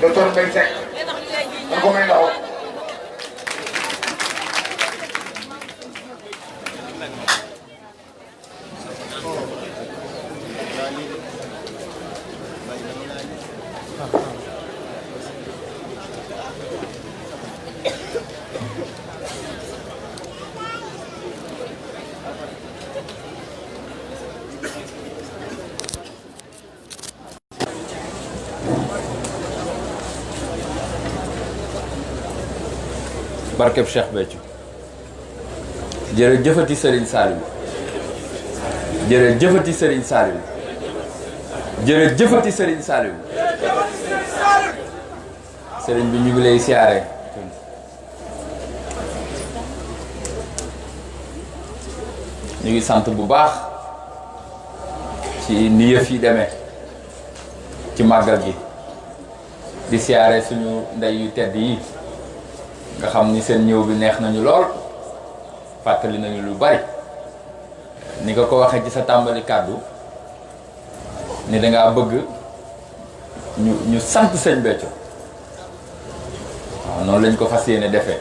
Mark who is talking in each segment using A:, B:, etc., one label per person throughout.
A: Docteur Mbaye Seck man ko may ndaw
B: barkeb Cheikh Béthio jërëjëfati Serigne Saliou jërëjëfati Serigne Saliou jërëjëfati Serigne Saliou Serigne bi ñu ngi lay siyaare ñu ngi sant bu baax ci ni yëf yi demee ci màggal gi di siyaare suñu ndey yu tedd yi nga xam ni seen ñëw bi neex nañu lool fàttali nañu lu bari ni nga ko waxee ci sa tàmbali kàddu ni dangaa bëgg ñu sant sëñ Béthio waaw noonu lañ ko fas yéene defee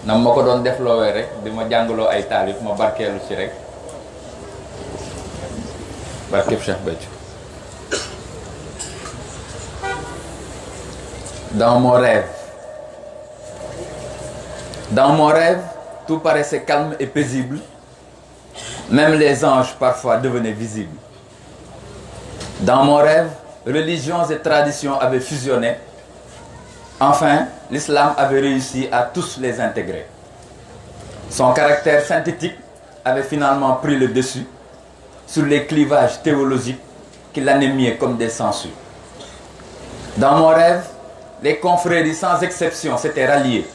B: nam ma ko doon def loowee rek di ma jàngaloo ay taalif ma barkeelu ci rek barkeb Cheikh Béthio. Dans mon rêve, tout paraissait calme et paisible. Même les anges parfois devenaient visibles. Dans mon rêve, religions et traditions avaient fusionné. Enfin, l'islam avait réussi à tous les intégrer. Son caractère synthétique avait finalement pris le dessus sur les clivages théologiques qui l'anémiaient comme des sangsues. Dans mon rêve, les confréries sans exception s'étaient ralliées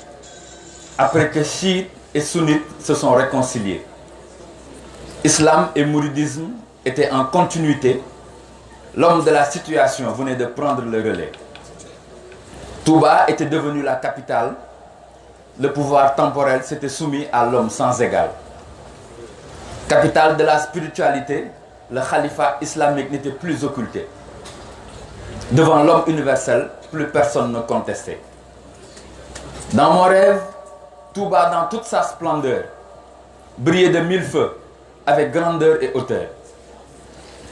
B: après que chiites et sunnites se sont réconciliés. Islam et mouridisme étaient en continuité. L'homme de la situation venait de prendre le relais. Touba était devenu la capitale. Le pouvoir temporel s'était soumis à l'homme sans égal. Capitale de la spiritualité, le califat islamique n'était plus occulté. Devant l'homme universel, plus personne ne contestait. Dans mon rêve, Touba dans toute sa splendeur brillait de mille feux avec grandeur et hauteur.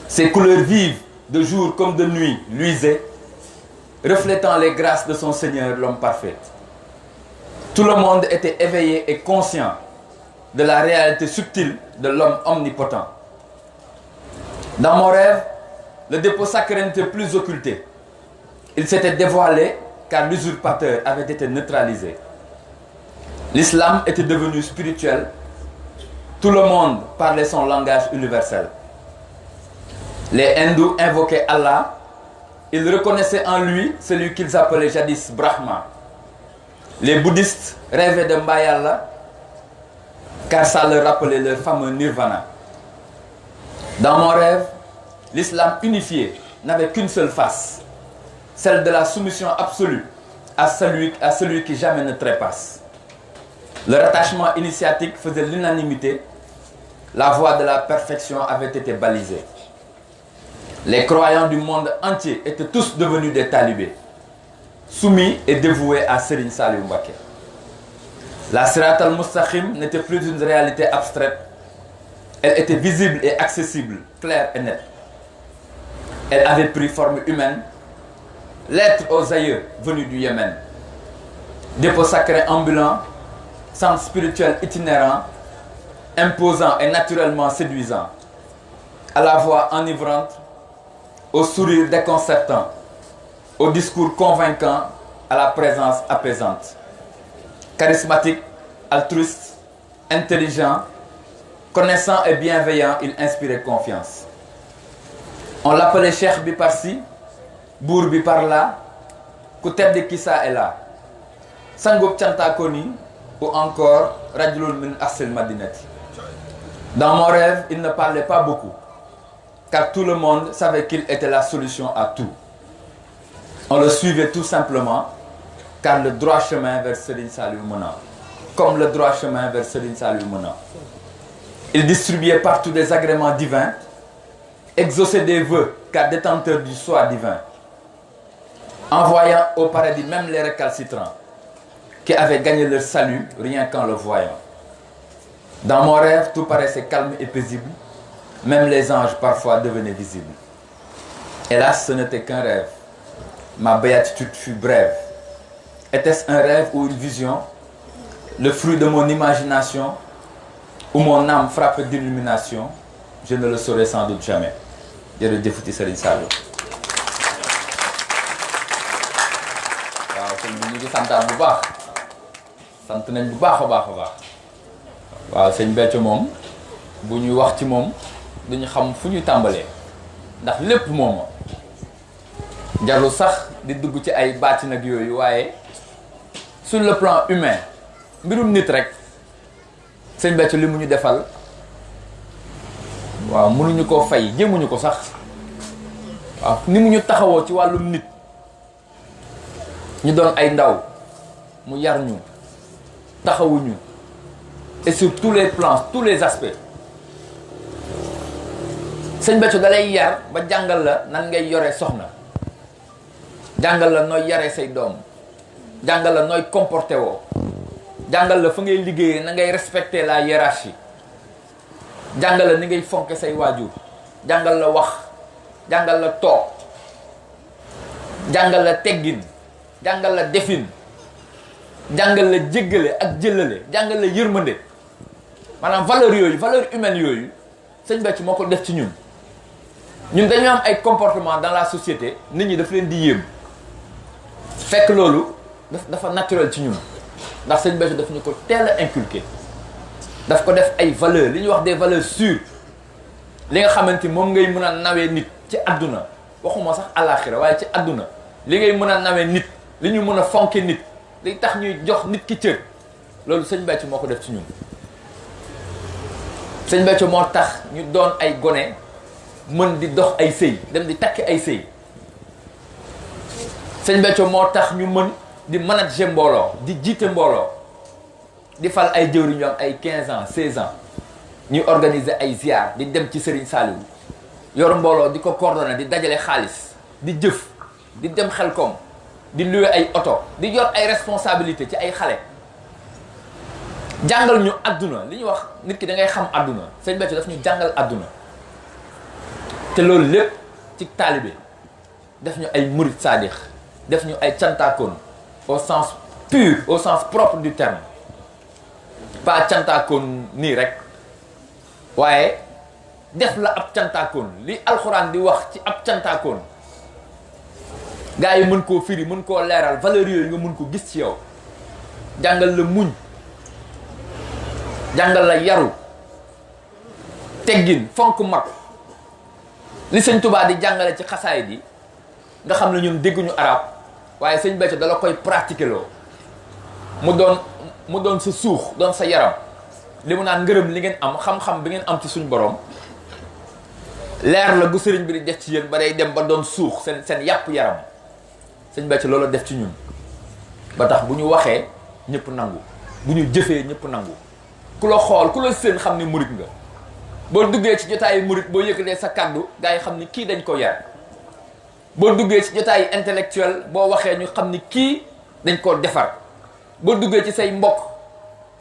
B: Ses couleurs vives, de jour comme de nuit, luisaient, reflétant les grâces de son Seigneur, l'homme parfait. Tout le monde était éveillé et conscient de la réalité subtile de l'homme omnipotent. Dans mon rêve, le dépôt sacré n'était plus occulté. Il s'était dévoilé car l'usurpateur avait été neutralisé. L'islam était devenu spirituel. Tout le monde parlait son langage universel. Les hindous invoquaient Allah. Ils reconnaissaient en lui celui qu'ils appelaient jadis Brahma. Les bouddhistes rêvaient de Mayalla car ça leur rappelait leur fameux Nirvana. Dans mon rêve, l'islam unifié n'avait qu'une seule face, celle de la soumission absolue à celui qui jamais ne trépasse. Le rattachement initiatique faisait l'unanimité. La voie de la perfection avait été balisée. Les croyants du monde entier étaient tous devenus des talibés, soumis et dévoués à Serigne Saliou Mbacké. La Sirat al-Mustaqim n'était plus une réalité abstraite. Elle était visible et accessible, claire et nette. Elle avait pris forme humaine. Lettre aux aïeux venus du Yémen. Dépôt sacré ambulant, centre spirituel itinérant, imposant et naturellement séduisant. À la voix enivrante, au sourire déconcertant, au discours convaincant, à la présence apaisante. Charismatique, altruiste, intelligent, connaissant et bienveillant, il inspirait confiance. On l'appelait Cheikh bi par-ci, Bour bi par-là, ku tedd ki ça est là, Sangub Cantakoni ou encore Rajulun min Ahsil Madinati. Dans mon rêve, il ne parlait pas beaucoup, car tout le monde savait qu'il était la solution à tout. On le suivait tout simplement, car le droit chemin vers Serigne Saliou Mena, comme le droit chemin vers Serigne Saliou Mena. Il distribuait partout des agréments divins, exauçait des vœux, car détenteur du soi divin, envoyant au paradis même les récalcitrants, qui avaient gagné leur salut rien qu'en le voyant. Dans mon rêve, tout paraissait calme et paisible, même les anges parfois devenaient visibles. Hélas, ce n'était qu'un rêve. Ma béatitude fut brève. Était-ce un rêve ou une vision, le fruit de mon imagination, ou mon âme frappée d'illumination? Je ne le saurais sans doute jamais. Jërëjëf Serigne Saliou. waaw sëñ bi ñu ngi santaan bu baax, sant nañ bu baax a baax a baax. waaw sëñ Béthio moom bu ñuy wax ci moom duñu xam fu ñuy tàmbalee, ndax lépp mooma jarul sax di dugg ci ay baatin ak yooyu, waaye sur le plan humain, mbirum nit rek sëñ Béthio li mu ñu defal, waaw mënuñu koo fay, jéemuñu ko sax. waaw ni mu ñu taxawoo ci wàllum nit, ñu doon ay ndaw mu yar ñu, taxawuñu, et sur tous les plans, tous les aspects. sëñ Béthio da lay yar ba jàngal la nan ngay yore soxna, jàngal la nooy yare say doom, jàngal la nooy comporté woo, jàngal la fa ngay liggéeyee na ngay respecter la hiérarchie, jàngal la ni ngay fonke say waajur, jàngal la wax, jàngal la toog, jàngal la teggin, jàngal la defin, jàngal la jéggale ak jëllale, jàngal la yërmande. maanaam valeur yooyu, valeur humaine yooyu sëñ Béthio moo ko def ci ñun. ñun dañu am ay comportement dans la société, nit ñi daf leen di yéem fekk loolu dafa naturel ci ñun ndax sëñ Béthio daf ñu ko teel a inculqué. daf ko def ay valeurs li ñuy wax des valeurs sûres, li nga xamante moom ngay mën a nawee nit ci àdduna, waxuma sax àllaaxira waaye ci àdduna li ngay mën a nawee nit, li ñu mën a fonke nit, li tax ñuy jox nit ki cër, loolu sëñ Béthio moo ko def ci ñun. sëñ Béthio moo tax ñu doon ay gone mën di dox ay sëy, dem di takki ay sëy. sëñ Béthio moo tax ñu mën di manager mbooloo, di jiite mbooloo, di fal ay jëwriñ ñu am ay 15 ans 16 ans ñuy organiser ay ziar, di dem ci Serigne Saliou yor mbooloo di ko coordonner, di dajale xaalis, di jëf, di dem Xelkom, di louer ay oto, di yor ay responsabilité ci ay xale. jàngal ñu àdduna, li ñuy wax nit ki da ngay xam àdduna. sëñ Béthio daf ñu jàngal àdduna te loolu lépp ci taalibe, def ñu ay murid saadix, def ñu ay cantaakoon au sens pur, au sens propre du terme, pas cantaakoon nii rek, waaye def la ab cantaakoon. li alxuraan di wax ci ab cantaakoon gars yi mën koo firi, mën koo leeral, valeurs yooyu nga mën ko gis ci yow. jàngal la muñ, jàngal la yaru, teggin, fonk mag, li sëñ Tuubaa di jàngale ci xasaay bi nga xam ne ñun dégguñu arab waaye sëñ Béthio dala koy pratiquer loo mu doon sa suux, doon sa yaram. li mu naan ngërëm li ngeen am, xam-xam bi ngeen am ci suñu borom leer la gu sëriñ bi di def ci yéen ba day dem ba doon suux seen yàpp yaram. sëñ Béthio loolu def ci ñun ba tax bu ñu waxee ñëpp nangu, bu ñu jëfee ñëpp nangu. ku la xool, ku la seen xam ne murit nga. boo duggee ci jotaayu murit, boo yëkkatee sa kaddu gars yi xam ni kii dañ ko yar. boo duggee ci jotaayu intellectuel, boo waxee ñu xam ni kii dañ koo defar. boo duggee ci say mbokk,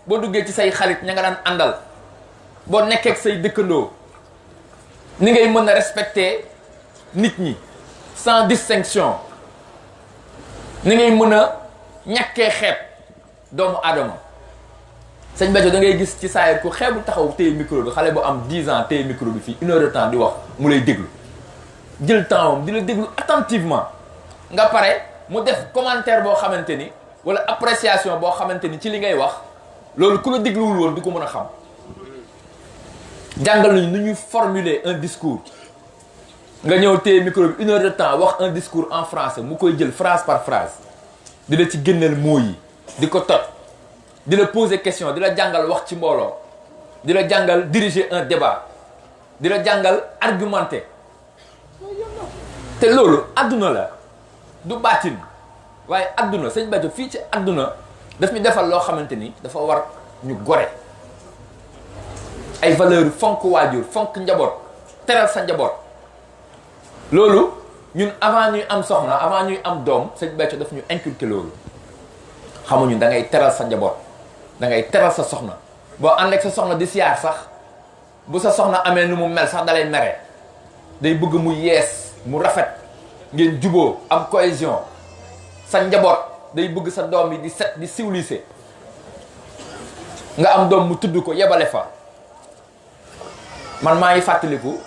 B: boo duggee ci say xarit ña nga daan àndal, boo nekkee ak say dëkkandoo, ni ngay mën a respecter nit ñi sans distinction, ni ngay mën a ñàkkee xeeb doomu aadama. sëñ Béthio da ngay gis ci saayir ku xeebu taxaw téye micro bi, xale bu am 10 ans téye micro bi fii 1 heure de temps di wax mu lay déglu, jël temps am di la déglu attentivement. nga pare mu def commentaire boo xamante ni wala appréciation boo xamante ni ci li ngay wax, loolu ku la dégluwul woon du ko mën a xam. jàngal nañu nu ñuy formuler un discours. nga ñëw téye micro bi 1 heure de temps wax un discours en français, mu koy jël phrase par phrase di la ci génneel mots yi, di ko tot, di la poser question, di la jàngal wax ci mbooloo, di la jàngal diriger un débat, di la jàngal argumenter. te loolu adduna la, du baatin waaye adduna. sëñ Béthio fii ci adduna daf ñu defal loo xamante ni dafa war ñu gore. ay valeur, fonk waajur, fonk njaboot, teral sa njaboot. loolu ñun avant ñuy am soxna, avant ñuy am doom, sëñ Béthio daf ñu inculquer loolu. xamuñu da ngay teral sa njaboot, da ngay teral sa soxna. boo ànd ak sa soxna di siyaar sax, bu sa soxna amee nu mu mel sax dalay mere. day bëgg mu yees, mu rafet, ngeen juboo, am cohésion. sa njaboot day bëgg sa doom yi di set, di civilisé. nga am doom mu tudd ko, yebale fa. man maa ngi fàttaliku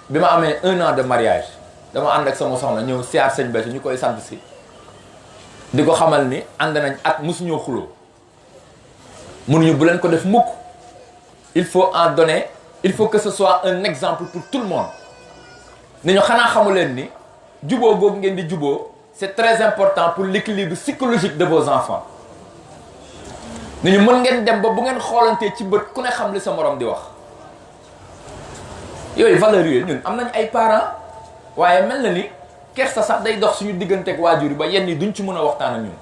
B: bi ma amee 1 an de mariage, dama ànd ak sama soxna ñëw siyaar sëñ Béthio, ñu koy sant si, di ko xamal ni ànd nañ at musuñoo xuloo. mënuñu bu leen ko def mukk, il faut en donner, il faut que ce soit un exemple pour tout le monde. ni ñu xanaa xamu leen ni juboo googu ngeen di juboo, c'est très important pour l'équilibre psychologique de vos enfants. ni ñu mën ngeen dem ba bu ngeen xoolantee ci bët ku ne xam li sa morom di wax. yooyu valeurs yooyu ñun am nañ ay parents, waaye mel na ni kersa sax day dox suñu digganteeg waajur yi ba yenn yi duñ ci mën a waxtaan ak ñun.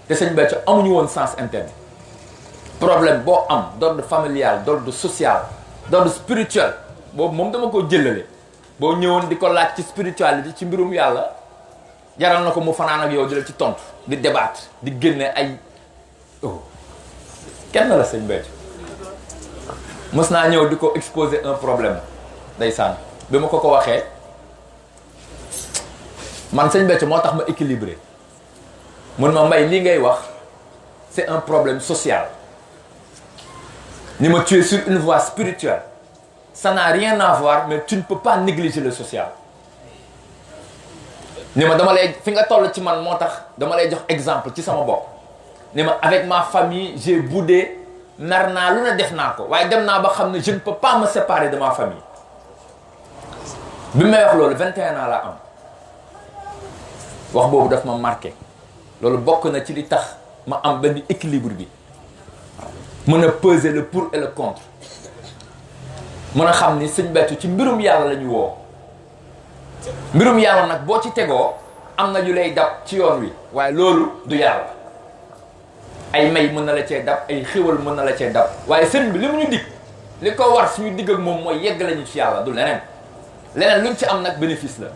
B: te sëñ Béthio amuñu woon sens interdit. problème boo am d'ordre familial, d'ordre social, d'ordre spirituel, boobu moom dama ko jëlale. boo ñëwoon di ko laaj ci spiritualité, ci mbirum yàlla, jaral na ko mu fanaan ak yow di la ci tontu, di débattre, di génne ay kenn la sëñ Béthio mës naa ñëw di ko exposer un problème ndeysaan bi ma ko waxee man sëñ Béthio moo tax ma équilibré mun ma Mbaye lii ngay wax c'est un problème social ni ma tu es sur une voie spirituelle ça n'a rien à voir mais tu ne peux pas négliger le social ni ma dama lay fi nga toll ci man moo tax dama lay jox exemple ci sama bopp ni ma avec ma famille j'ai boudé nar naa lu ne def naa ko waaye dem naa ba xam ne je ne peux pas me séparer de ma famille bi may wax loolu 21 ans laa am wax boobu daf ma marqué loolu bokk na ci li tax ma am benn équilibre bi mën a peser le pour et le contre mën a xam ni sëñ Béthio ci mbirum yàlla la ñu woo mbirum yàlla nag boo ci tegoo am na yu lay dab ci yoon wi waaye loolu du yàlla ay may mën na la cee dab ay xéwal mën na la cee dab waaye sëriñ bi li mu ñu dig li ko war suñu digg ak moom mooy yegg lañu ci yàlla du leneen leneen luñ ci am nag bénéfice la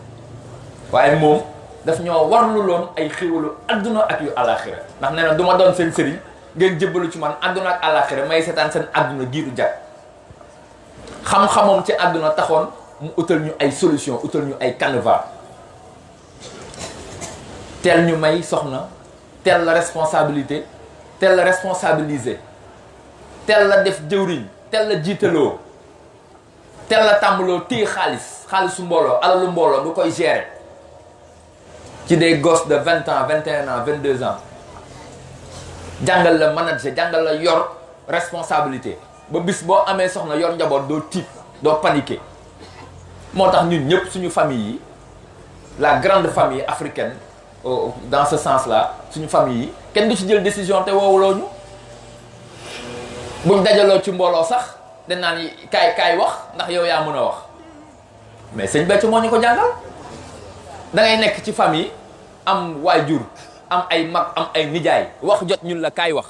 B: waaye moom daf ñoo warlu loon ay xéwalu adduna ak yu alaxira ndax nee na du ma doon seen sëriñ ngeen jébbalu ci man adduna ak alaxira may seetaan seen adduna giiru jag xam-xamam ci adduna taxoon mu utal ñu ay solution utal ñu ay canevas teel ñu may soxna teel la responsabilité teel la responsabiliser teel la def jëwriñ teel la jiitaloo teel la tàmbaloo téye xaalisu mbooloo alalu mbooloo nga koy gérer ci des gosses de 20 ans 21 ans 22 ans jàngal la manager jàngal la yor responsabilité ba bis boo amee soxna yor njaboot doo tiit doo paniquer moo tax ñun ñëpp suñu famille yi la grande famille africaine dans ce sens là suñu famille yi kenn du ci jël décision te woowuloo ñu buñ dajaloo ci mbooloo sax dañ naan kaay wax ndax yow yaa mën a wax mais sëñ Béthio moo ñu ko jàngal da ngay nekk ci famille am waajur am ay mag am ay nijaay wax jot ñun la kaay wax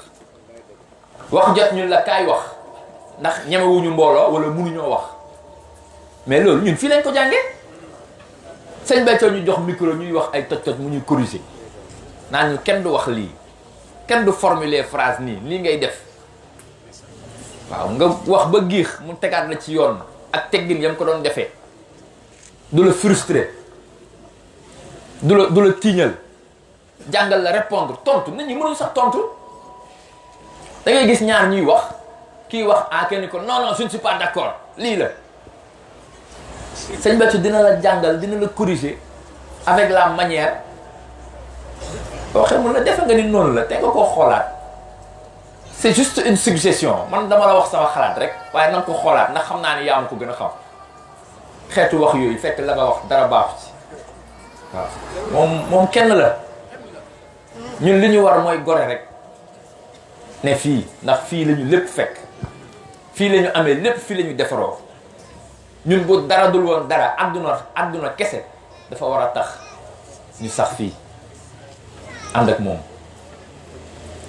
B: jot ñun la kaay wax ndax ñemewuñu mbooloo wala mënuñoo wax mais loolu ñun fii lañ ko jàngee sëñ Béthio ñu jox micro ñuy wax ay toj-toj mu ñuy corriger naan ñu kenn du wax lii kenn du formuler phrase nii lii ngay def waaw nga wax ba giix mu tegaat la ci yoon ak teggin yam ko doon defee du la frustré du la tiiñal jàngal la répondre tontu nit ñi mënuñ sax tontu da ngay gis ñaar ñuy wax kii wax kenn ko non je ne suis pas d'accord lii la sëñ Béthio dina la jàngal dina la corriger avec la manière boo xam ne defe nga ni noonu la te nga koo xoolaat c'est juste une suggestion man dama la wax sama xalaat rek waaye na nga ko xoolaat ndax xam naa ni yaa ma ko gën a xam xeetu wax yooyu fekk la nga wax dara baaxu ci waaw moom kenn la ñun li ñu war mooy gore rek ne fii ndax fii la ñu lépp fekk fii la ñu amee lépp fii la ñu defaroo ñun bu dara dul woon dara àdduna kese dafa war a tax ñu sax fii ànd ak moom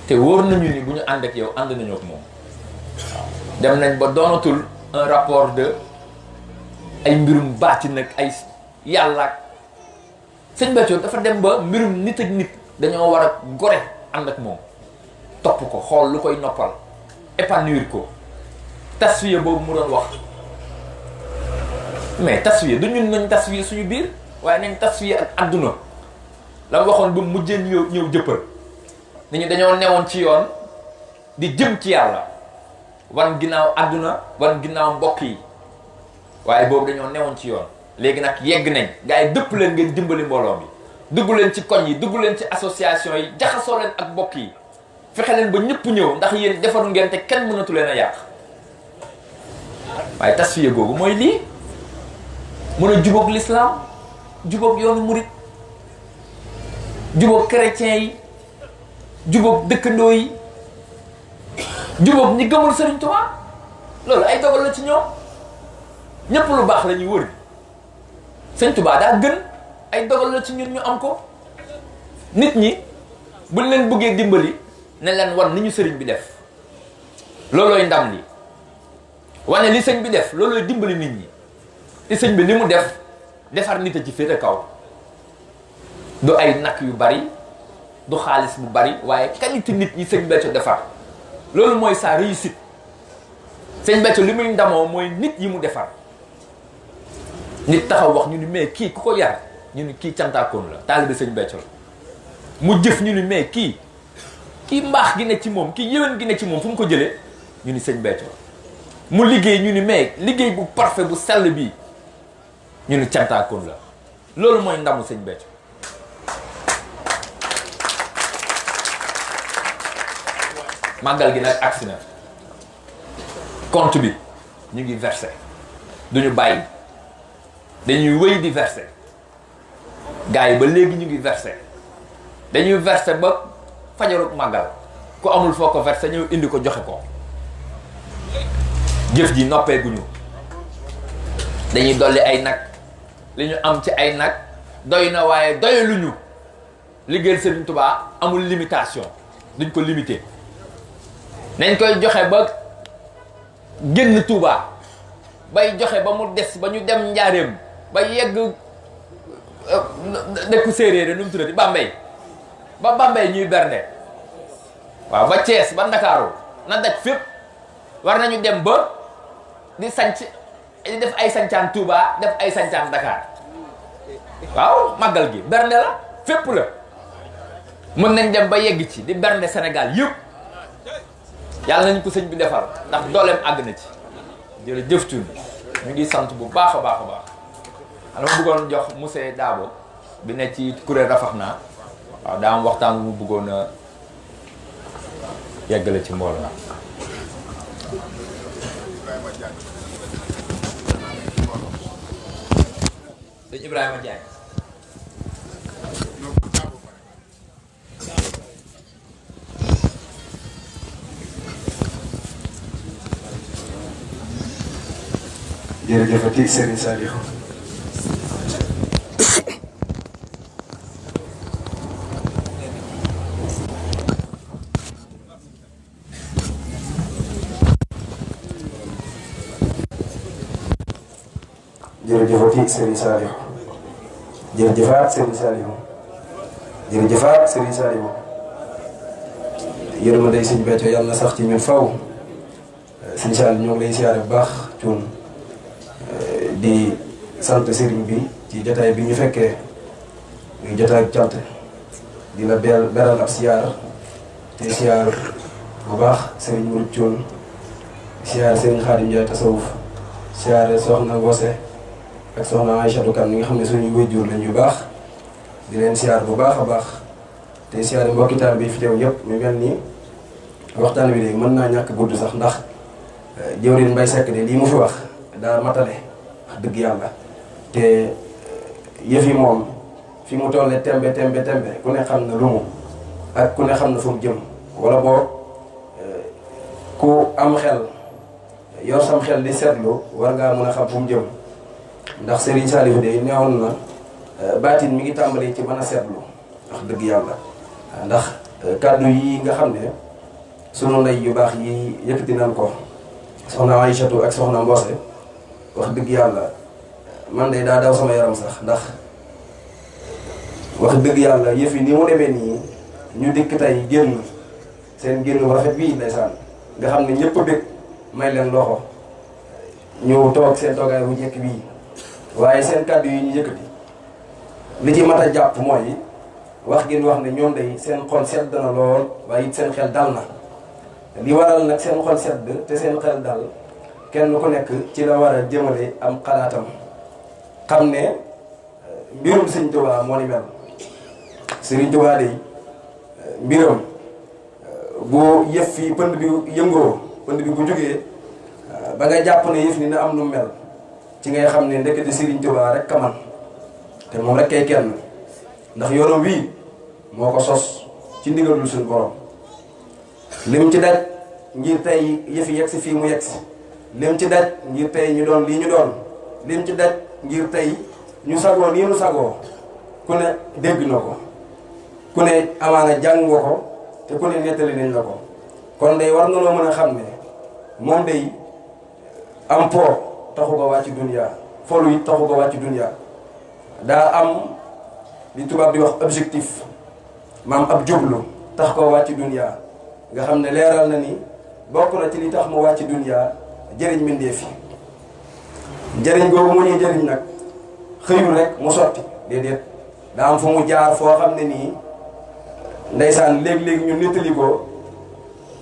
B: te wóor nañu ni bu ñu ànd ak yow ànd nañu ak moom waaw dem nañ ba doonatul un rapport de ay mbirum baati nag ay yàlla sëñ Béthio dafa dem ba mbirum nit ak nit dañoo war a gore ànd ak moom topp ko xool lu koy noppal épanouir ko tasfiya boobu mu doon wax mais tasfiya du ñun nañ tasfiya suñu biir waaye nañ tasfiya ak àdduna la waxoon ba mujjee ñëw jëppal nit ñi dañoo newoon ci yoon di jëm ci yàlla wan ginnaaw àdduna wan ginnaaw mbokk yi waaye boobu dañoo newoon ci yoon léegi nag yegg nañ gars yi dëpp leen ngeen dimbali mbooloo bi dugg leen ci koñ yi dugg leen ci association yi jaxasoo leen ak mbokk yi fexe leen ba ñëpp ñëw ndax yéen defaru ngeen te kenn mënatu leen a yàq waaye tasfiya googu mooy lii mën a jubóog l'islam jubóog yoonu murit jubóog chrétien yi jubóog dëkkandoo yi jubóog ñi gëmul Sëriñ Tuubaa loolu ay dogal la ci ñoom ñëpp lu baax la ñuy wër Sëriñ Tuubaa daa gën ay dogal la ci ñun ñu am ko nit ñi buñ leen bëggee dimbali ne leen wan ni ñu sëriñ bi def loolooy ndam li wane li sëñ bi def loolooy dimbali nit ñi li sëñ bi li mu def defar nit a ci féete kaw du ay nag yu bari du xaalis bu bari waaye qualité nit ñi sëñ Béthio defar loolu mooy sa réussite. sëñ Béthio li muy ndamoo mooy nit yi mu defar. nit taxaw wax ñu ni mais kii ku ko yar ñu ni kii cantaakoon la taalibe sëñ Béthio la mu jëf ñu ni mais kii mbaax gi ne ci moom kii yéwén gi ne ci moom fu mu ko jëlee ñu ni sëñ Béthio mu liggéey ñu ni mais liggéey bu parfait bu sell bii ñu ni cantaakoon la loolu mooy ndamu sëñ Béthio. màggal gi nag agsi na compte bi ñu ngi versé duñu bàyyi dañuy wéy di versé gars yi ba léegi ñu ngi versé dañuy versé ba fajarut màggal ku amul foo ko versé ñëw indi ko joxe ko jëf ji noppeeguñu dañuy dolli ay nag li ñu am ci ay nag doy na waaye doyaluñu liggéeyal Serigne Touba amul limitation duñ ko limité nañ koy joxe ba génn Touba bay joxe ba mu des ba ñu dem Njaaréem ba yegg dëkku séeréer nu mu tuddati Bambey ba Bambey ñuy bernde waaw ba Thiès ba Ndakaaru na daj fépp war nañu dem ba di sanc di def ay sancaan Touba def ay sancaan Dakar waaw màggal gi bernde la fépp la mën nañ dem ba yegg ci di bernde Sénégal yëpp yàlla nañu ko sëñ bi defar ndax dooleem àgg na ci jërëjëf Thioune ñu ngi sant bu baax a baax a baax xanaa ma bëggoon jox monsieur Dabo bi ne ci kuréel Rafaxna waaw daa am waxtaan bu mu bëggoon a yeggale ci mbooloo sëñ Ibrahima Diagne
C: jërëjëfati Serigne Saliou jërëjëfati Serigne Saliou jërëjëfaat Serigne Saliou jërëjëfaat Serigne Saliou yërmande day sëñ Béthio yàlla na sax ci ñun faw sëñ Saliou ñoo ngi lay siyaare bu baax Thioune di sant sëriñ bi ci jotaay bi ñu fekkee muy jotaay cant di la beral ab siyaar te siyaar bu baax sëriñ Mouride Thioune siyaar sëriñ Khadim Ndiaye tasawuf siyaare soxna Wose ak soxna Aïchatou Kane mi nga xam ne suñu wéjjur lañ yu baax di leen siyaar bu baax a baax te siyaar mbokki taal bi fi teew yëpp mu mel ni waxtaan wi de mën naa ñàkk gudd sax ndax jëwriñ Mbaye Seck de lii mu fi wax daa matale wax dëgg yàlla te yëf yi moom fi mu tollee tembe ku ne xam na lu mu ak ku ne xam na fu mu jëm wala boo ku am xel yor sam xel di seetlu war ngaa mën a xam fu mu jëm ndax Serigne Saliou de neewoon na baatin mi ngi tàmbalee ci mën a seetlu wax dëgg yàlla ndax kàddu yi nga xam ne sunu ndey yu baax yi yëkkati nañ ko soxna Aïchatou ak soxna Mbose wax dëgg yàlla man de daa daw sama yaram sax ndax wax dëgg yàlla yëf yi ni mu demee nii ñu dikk tey génn seen génn bu rafet bii ndeysaan nga xam ne ñëpp bëgg may leen loxo ñu toog seen toogaay bu njëkk bii waaye seen kàddu yi ñu yëkkati li ci mat a jàpp mooy wax ngeen wax ne ñoom day seen xol sedd na lool waaye it seen xel dal na li waral nag seen xol sedd te seen xel dal kenn ku nekk ci la war a jëmale am xalaatam xam ne mbirum Sëriñ Tuubaa moo ni mel Sëriñ Tuubaa de mbiram bu yëf fi pënd bi yëngoo pënd bi bu jógee ba nga jàpp ne yëf ni na am nu mel ci ngay xam ne ndekete Sëriñ Tuubaa rek ka man te moom rek kay kenn ndax yoonam wii moo ko sos ci ndigalul suñu borom lim ci daj ngir tey yëfi yegsi fii mu yegsi lim ci daj ngir tey ñu doon lii ñu doon lim ci daj ngir tey ñu sagoo nii ñu sagoo ku ne dégg na ko ku ne amaana jàng nga ko te ku ne nettali nañ la ko kon day war na loo mën a xam ne moom day am po taxu ko wàcc dunya folu it taxu ko wàcc dunya daa am li tubaab di wax objectif maam ab jublu tax koo wàcc dunya nga xam ne leeral na ni bokk na ci li tax mu wàcc dunya jëriñ mbindeef yi jëriñ googu mu ñuy jëriñ nag xëyul rek mu sotti déedéet daa am fu mu jaar foo xam ne nii ndeysaan léeg-léeg ñu nettali ko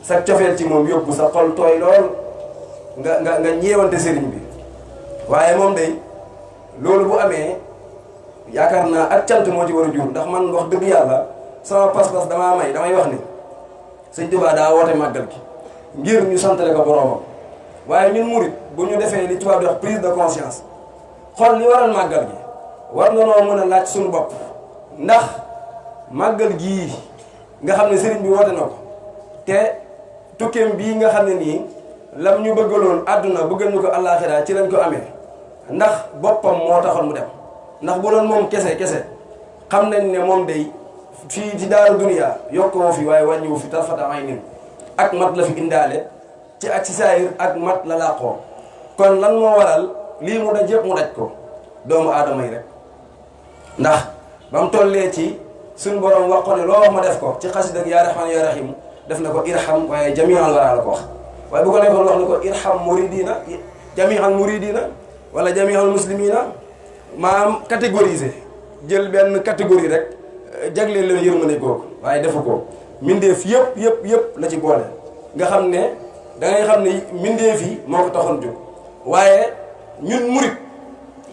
C: sa cofeel ci moom yóbbu sa xol tooy lool nga ñeewante sëriñ bi waaye moom day loolu bu amee yaakaar naa ak cant moo ci war a jur ndax man wax dëgg yàlla sama pas-pas damay wax ni sëñ Tuubaa daa woote màggal gi ngir ñu santale ko boroomam waaye ñun murit bu ñu defee li tubaab di wax prise de conscience xool li waral màggal gi war na noo mën a laaj suñu bopp ndax màggal gii nga xam ne sëriñ bi woote na ko te tukkeem bii nga xam ne nii lam ñu bëggaloon àdduna bëggal ñu ko àllaaxira ci lañ ko amee ndax boppam moo taxoon mu dem ndax bu doon moom kese xam nañ ne moom day fii ci daaru duniya yokkoo fi waaye wàññiwu fi tarfata aynin ak mat la fi indaale ci ak ci saayir ak mat la làqoo kon lan moo waral lii mu daj yëpp mu daj ko doomu aadama yi rek ndax ba mu tollee ci suñ borom wax ko ne loo wax ma def ko ci xasida ak yaa rahmaan yaa rahiim def na ko irham waaye jamial waraa la ko wax waaye bu ko nekkoon wax na ko irham muridina jamial muridina wala jamial muslimina maam catégoriser jël benn catégorie rek jagleel leen yërmande googu waaye defu ko mbindeef yëpp la ci boole nga xam ne dangay xam ne mbindeef yi moo ko taxoon jóg waaye ñun murit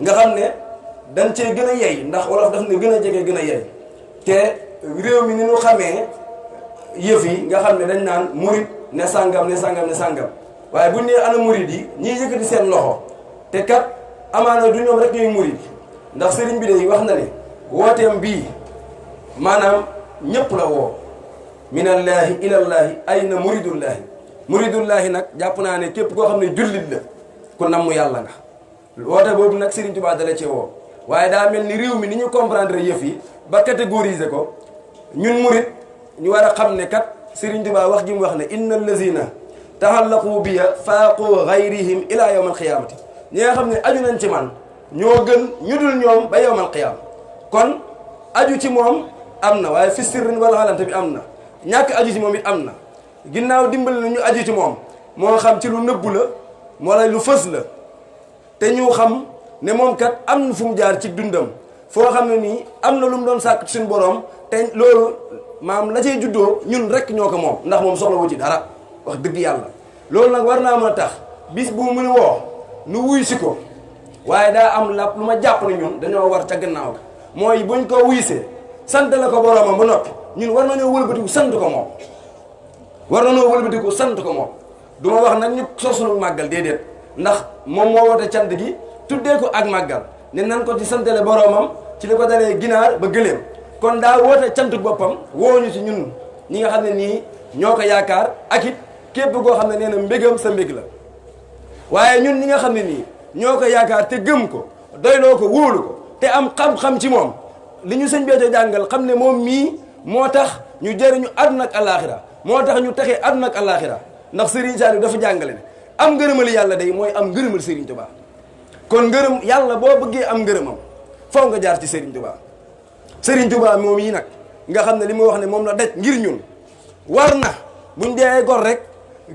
C: nga xam ne dañ cee gën a yey ndax wolof daf ne gën a jege gën a yey te réew mi ni ñu xamee yëf yi nga xam ne dañ naan murit ne sàngam waaye buñ nee ana murit yi ñiy yëkkati seen loxo te kat amaana du ñoom rek ñooy murit ndax sëriñ bi de wax na ne wooteem bii maanaam ñëpp la woo minallaahi ilallaahi ay na muridullaahi nag jàpp naa ne képp koo xam ne jullit la ku namm yàlla nga woote boobu nag Serigne Touba dala cee woo waaye daa mel ni réew mi ni ñu comprendre yëf yi ba catégoriser ko ñun murit ñu war a xam ne kat Serigne Touba wax ji mu wax ne innal lazina taxallaqu biya faaqu gayrihim ila yawm alqiyamati ñi nga xam ne aju nañ ci man ñoo gën ñu dul ñoom ba yawm alqiyama kon aju ci moom am na waaye fi sirrin wala xalante bi am na ñàkk aju ci moom it am na ginnaaw dimbali na ñu aju ci moom moo xam ci lu nëbbu la wala lu fës la te ñu xam ne moom kat am na fu mu jaar ci dundam foo xam ne nii am na lu mu doon sàkk suñu borom te loolu maam la cay juddoo ñun rek ñoo ko moom ndax moom soxla wu ci dara wax dëgg yàlla loolu nag war naa mën a tax bis bu mu woo nu wuy si ko waaye daa am la lu ma jàpp ne ñun dañoo war ca gannaaw ga mooy buñ ko wuysee sant la ko boromam ba noppi ñun war nañoo wëlbatiku sant ko moom du ma wax nag ñu sosunu màggal déedéet ndax moom moo woote cant gi tuddee ko ak màggal ne nan ko ci santale boromam ci li ko dalee ginaar ba gëléem kon daa woote cant boppam woo ñu ci ñun ñi nga xam ne nii ñoo ko yaakaar ak it képp koo xam ne nee na mbégam sa mbég la waaye ñun ñi nga xam ne nii ñoo ko yaakaar te gëm ko doyloo ko wóolu ko te am xam-xam ci moom li ñu sëñ Béthio jàngal xam ne moom mii moo tax ñu jëriñu àdduna ak àllaaxira moo tax ñu texee àdduna ak àllaaxira ndax Serigne Saliou dafa jàngale ne am ngërëmal yàlla day mooy am ngërëmal Serigne Touba kon ngërëm yàlla boo bëggee am ngërëmam faw nga jaar ci Serigne Touba moom yi nag nga xam ne li ma wax ne moom la daj ngir ñun war na buñ dee gor rek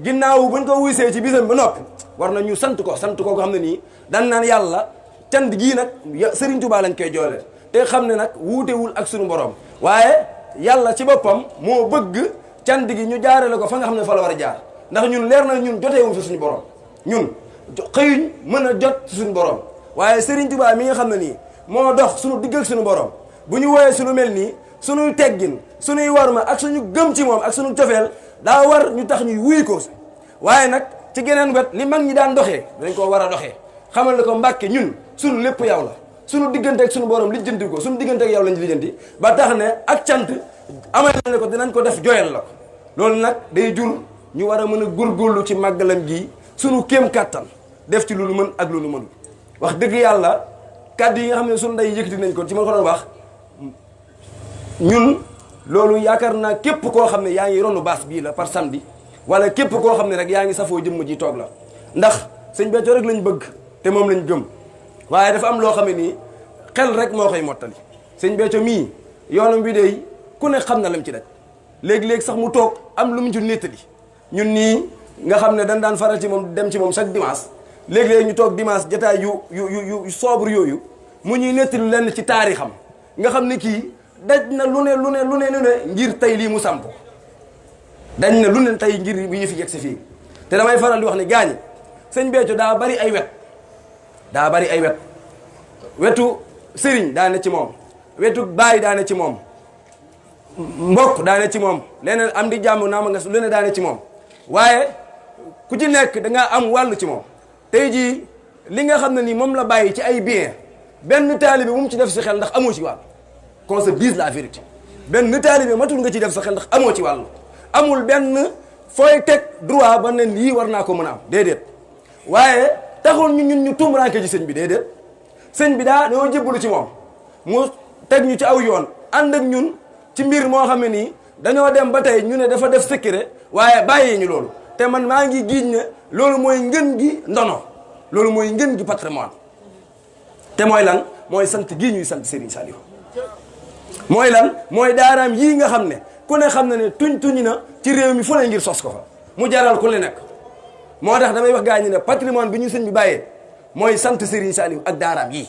C: ginnaaw buñ ko wuysee ci bisam ba noppi war na ñu sant ko nga xam ne nii dan naan yàlla cant gii nag Serigne Touba lañ koy joole te xam ne nag wuutewul ak suñu borom waaye yàlla ci boppam moo bëgg cant gi ñu jaarale ko fa nga xam ne fa la war a jaar ndax ñun leer na ñun joteewuñ fi suñu borom ñun xëyuñ mën a jot suñu borom waaye Serigne Touba mi nga xam ne nii moo dox suñu digg ak suñu borom bu ñu woowee suñu mel nii suñuy teggin suñuy warma ak suñu gëm ci moom ak suñu cofeel daa war ñu tax ñuy wuy ko waaye nag ci geneen wet li mag ñi daan doxee dañ koo war a doxee xamal ne ko Mbàkke ñun suñu lépp yow la suñu diggante ak suñu borom lijjanti ko suñu diggante ak yow lañ lijjanti ba tax ne ak cant amal na ko dinañ ko def joyal la ko loolu nag day jur ñu war a mën a góorgóorlu ci màggalam gii suñu kéem kàttan def ci lu nu mën ak lu nu mënul wax dëgg yàlla kàddu yi nga xam ne suñu nday yëkkati nañ ko ci ma ko doon wax ñun loolu yaakaar naa képp koo xam ne yaa ngi ronu baas bii la par samedi wala képp koo xam ne rek yaa ngi safoo jëmm ji toog la ndax sëñ Béthio rek lañ bëgg te moom lañ gëm waaye dafa am loo xam ne nii xel rek moo koy mottali sëñ Béthio mii yoonam bi de ku ne xam na lam ci daj léegi-léegi sax mu toog am lu mu ci nettali ñun nii nga xam ne dañ daan faral ci moom dem ci moom chaque dimanche léeg-léeg ñu toog dimanche jotaay yu sobre yooyu mu ñuy nettali lenn ci taarixam nga xam ne kii daj na lu ne ngir tey lii mu samp dañ na lu ne tey ngir bi ñu fi yegg si fii te damay faral di wax ne gaañi sëñ Béthio daa bari ay wet wetu sëriñ daa ne ci moom wetu baay daa ne ci moom mbokk daa ne ci moom leneen am di jàmm naa ma nga lu ne daa ne ci moom waaye ku ci nekk da ngaa am wàllu ci moom tey jii li nga xam ne nii moom la bàyyi ci ay bien benn taalibe bu mu ci def si xel ndax amoo ci wàll qu'on se dise la vérité benn taalibe matul nga ci def sa xel ndax amoo ci wàll amul benn fooy teg droit ba ne lii war naa ko mën a am déedéet waaye taxul ñun ñu tumuraanke ci sëñ bi déedéet sëñ bi dañoo jébbalu ci moom mu teg ñu ci aw yoon ànd ak ñun ci mbir moo xam ne nii dañoo dem ba tey ñu ne dafa def secret waaye bàyyee ñu loolu te man maa ngi giiñ ne loolu mooy ngën gi ndono loolu mooy ngën gi patrimoine te mooy lan mooy sant gii ñuy sant Serigne Saliou mooy lan mooy daaraam yii nga xam ne ku ne xam na ne tuñi na ci réew mi fu ne ngir sos ko fa mu jaral ku le nekk moo tax damay wax gaa ñi ne patrimoine bi ñu sëñ bi bàyyee mooy sant Serigne Saliou ak daaraam yii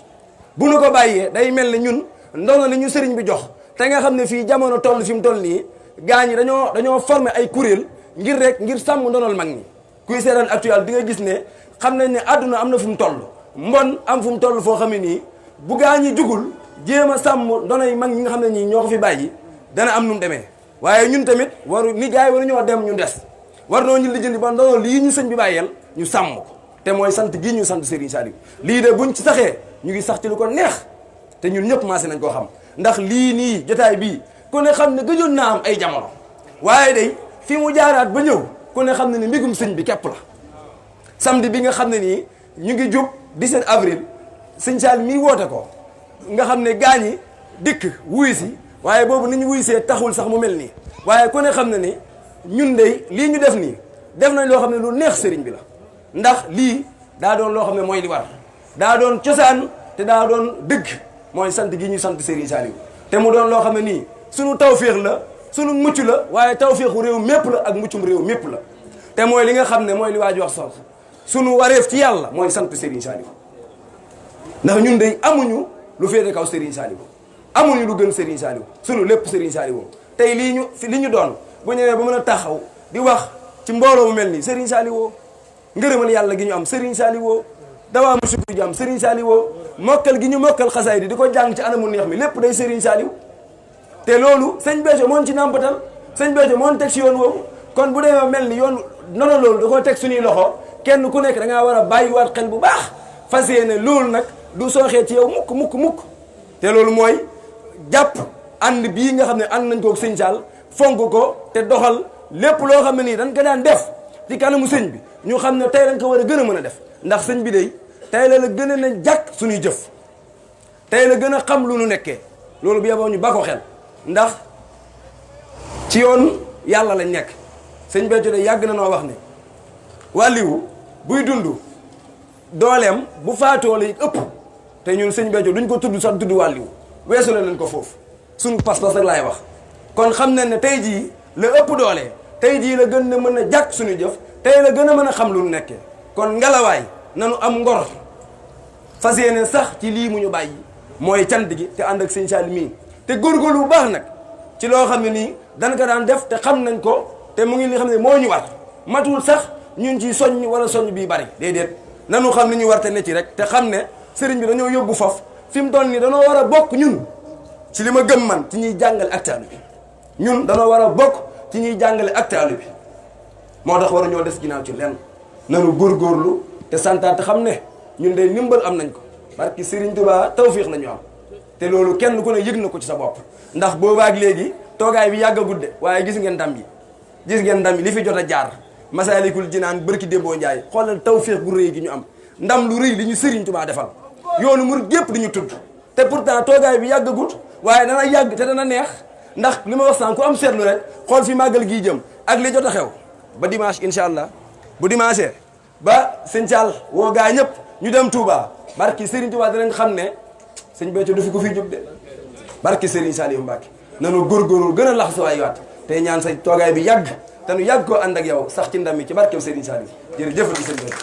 C: bu nu ko bàyyee day mel ne ñun ndono li ñu sëriñ bi jox te nga xam ne fii jamono toll fi mu toll nii gaa ñi dañoo formé ay kuréel ngir sàmm ndonol mag ñi kuy seetaan actuel di nga gis ne xam nañ ne àdduna am na fu mu toll mbon am fu mu toll foo xam ne nii bu gaa ñi jugul jéem a sàmm ndono yi mag ñi nga xam ne ñii ñoo ko fi bàyyi dana am nu mu demee waaye ñun tamit ni gaa yi waru ñoo dem ñu des war noo ñu lijjanti ba ndono lii ñu sëñ bi bàyyeel ñu sàmm ko te mooy sant gii ñu sant Serigne Saliou lii de buñ ci saxee ñu ngi sax ci lu ko neex te ñun ñëpp maase nañ koo xam ndax lii nii jotaay bii ku ne xam ne gëjoon naa am ay jamono waaye day fi mu jaaraat ba ñëw ku ne xam ne ni mbigum sëñ bi képp la samedi bi nga xam ne nii ñu ngi jub 17 avril sëñ Saliou mii woote ko nga xam ne gaañi dikk wuy si waaye boobu ni ñu wuy see taxul sax mu mel nii waaye ku ne xam ne ni ñun de lii ñu def nii def nañ loo xam ne lu neex sëriñ bi la ndax lii daa doon loo xam ne mooy li war daa doon cosaan te daa doon dëgg mooy sant gi ñu sant Serigne Saliou te mu doon loo xam ne nii sunu tawféex la sunu mucc la waaye tawféexu réew mépp la ak muccum réew mépp la te mooy li nga xam ne mooy li waa ji wax sax sunu wareef ci yàlla mooy sant Serigne Saliou ndax ñun de amuñu lu féete kaw Serigne Saliou amuñu lu gën Serigne Saliou sunu lépp Serigne Saliou tey li ñu doon bu ñëwee ba mën a taxaw di wax ci mbooloo mu mel nii Serigne Saliou ngërëmal yàlla gi ñu am Serigne Saliou dawaa mu sukkur ji am Serigne Saliou mokkal gi ñu mokkal xasaay di ko jàng ci anamu neex mi lépp day Serigne Saliou te loolu sëñ Béthio moon ci nàmpatal sëñ Béthio moon teg si yoon woowu kon bu demee mel ni yoon noonu loolu da koo teg suñuy loxo kenn ku nekk da ngaa war a bàyyiwaat xel bu baax fas yéene loolu nag du sooxee ci yow mukk te loolu mooy jàpp ànd bii nga xam ne ànd nañ ko ak sëñ Sall fonk ko te doxal lépp loo xam ne nii dañ ko daan def ci kanamu sëñ bi ñu xam ne tey lañ ko war a gën a mën a def ndax sëñ bi day tey la gën a nañ jàkk suñuy jëf tey la gën a xam lu nu nekkee loolu bi yeboo ñu ba ko xel ndax ci yoon yàlla lañ nekk sëñ Béthio de yàgg na noo wax ne wàlliwu buy dund dooleem bu faatoo lay ëpp te ñun sëñ Béthio duñ ko tudd sax tudd wàlliwu weesu la leen ko foofu suñu pas-pas rek laay wax kon xam nañ ne tey jii la ëpp doole tey jii la gën a mën a jàkk suñu jëf tey la gën a mën a xam lu nu nekkee kon ngelawaay nanu am ngor fas yéene sax ci lii mu ñu bàyyi mooy cant gi te ànd ak sëñ Saliou mii te góorgóorlu bu baax nag ci loo xam ne nii dañ ko daan def te xam nañ ko te mu ngi li xam ne moo ñu war matul sax ñun ci soññ wala soññ bii bari déedéet nanu xam ni ñu war te ne ci rek te xam ne sëriñ bi dañoo yóbbu foofu fi mu toll nii danoo war a bokk ñun ci li ma gëm man ci ñuy jàngale ak taalu bi ñun danoo war a bokk ci ñuy jàngale ak taalu bi moo tax waru ñoo des ginnaaw ci lenn nanu góorgóorlu te santaat xam ne ñun de ndimbal am nañ ko barki Serigne Touba tawfiix la ñu am te loolu kenn ku ne yëg na ko ci sa bopp ndax boobaak léegi toogaay bi yàgg a gudde waaye gis ngeen ndam yi li fi jot a jaar Masaalikul Jinaan bërki Démboo Njaay xoolal tawfiix gu rëy gi ñu am ndam lu rëy li ñu Serigne Touba defal yoonu murid gépp di ñu tudd te pourtant toogaay bi yàggagut waaye dana yàgg te dana neex ndax li ma wax sànq ku am seetlu rek xool fi màggal gii jëm ak li jot a xew ba dimanche incha allah bu dimanche ba sëñ Sall woo gaa ñëpp ñu dem Touba barki Serigne Touba danañ xam ne sëñ Béthio du fi ko fi jóg de barki Serigne Saliou Mbacke nanu góorgóorlu gën a lax sa waay waat te ñaan sa toogaay bi yàgg te nu yàgg koo ànd ak yow sax ci ndam mi ci barkeem Serigne Saliou jërëjëf di seen bëri.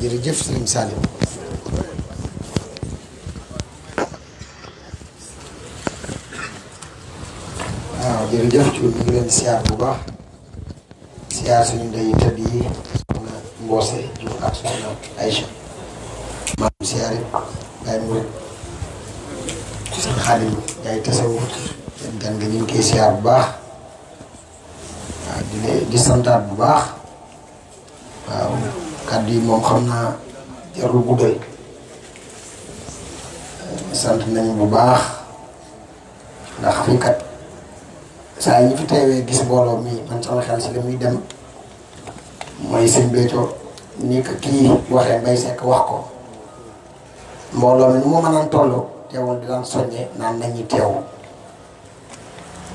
D: jërëjëf Serigne Saliou. waaw jërëjëf ci ñu ngi leen di siyaar bu baax siyaar suñu ndey tëdd yi soxna Mboose Diouf ak soxna Aïcha maa ngi siyaare Baye Mouride suñu Xaadim yaay tasawuf seen gan nga ñu ngi koy siyaar bu baax waaw di santaat bu baax waaw kàddu yi moom xam naa jarul guddal sant nañu bu baax ndax fii kat saa yi ñu fi teewee gis mbooloo mi man sama xel si la muy dem mooy sëñ Béthio ni ko kii waxee Mbaye Seck wax ko mbooloo mi nu mu mën a toll teewul di daan soññe naan nañu teew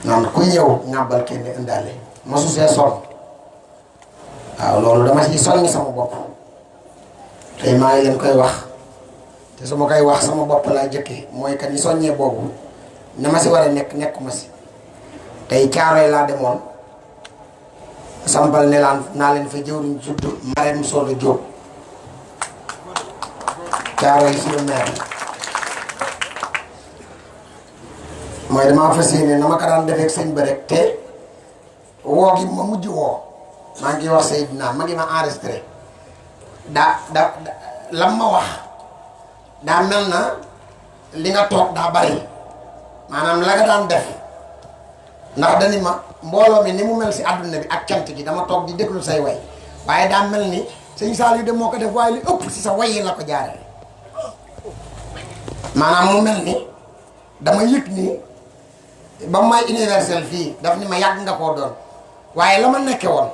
D: naan ku ñëw ŋàbbal kenn indaale mosu see sonn waaw loolu dama ciy soññ sama bopp tey maa ngi leen koy wax te su ma koy wax sama bopp laa jëkkee mooy que ni soññee boobu na ma si war a nekkuma si tey Caaroy laa demoon sampal ne naa leen fa jëwriñ judd Marème Soda Diop Caaroy sur mer mooy damaa fas yéene na ma ko daan defee ak sëñ ba rek te woo gi ma mujj woo maa ngi wax Seydina ma ngi ma enregistré lam ma wax daa mel na li nga toog daa bari maanaam la nga daan def ndax dani ma mbooloo mi ni mu mel si àdduna bi ak cant gi dama toog di déglu say way waaye daa mel ni sëñ Saliou de moo ko def waaye li ëpp si sa way yi la ko jaaree maanaam mu mel ni dama yëg ni ba may universel fii daf ni ma yàgg nga koo doon waaye la ma nekke woon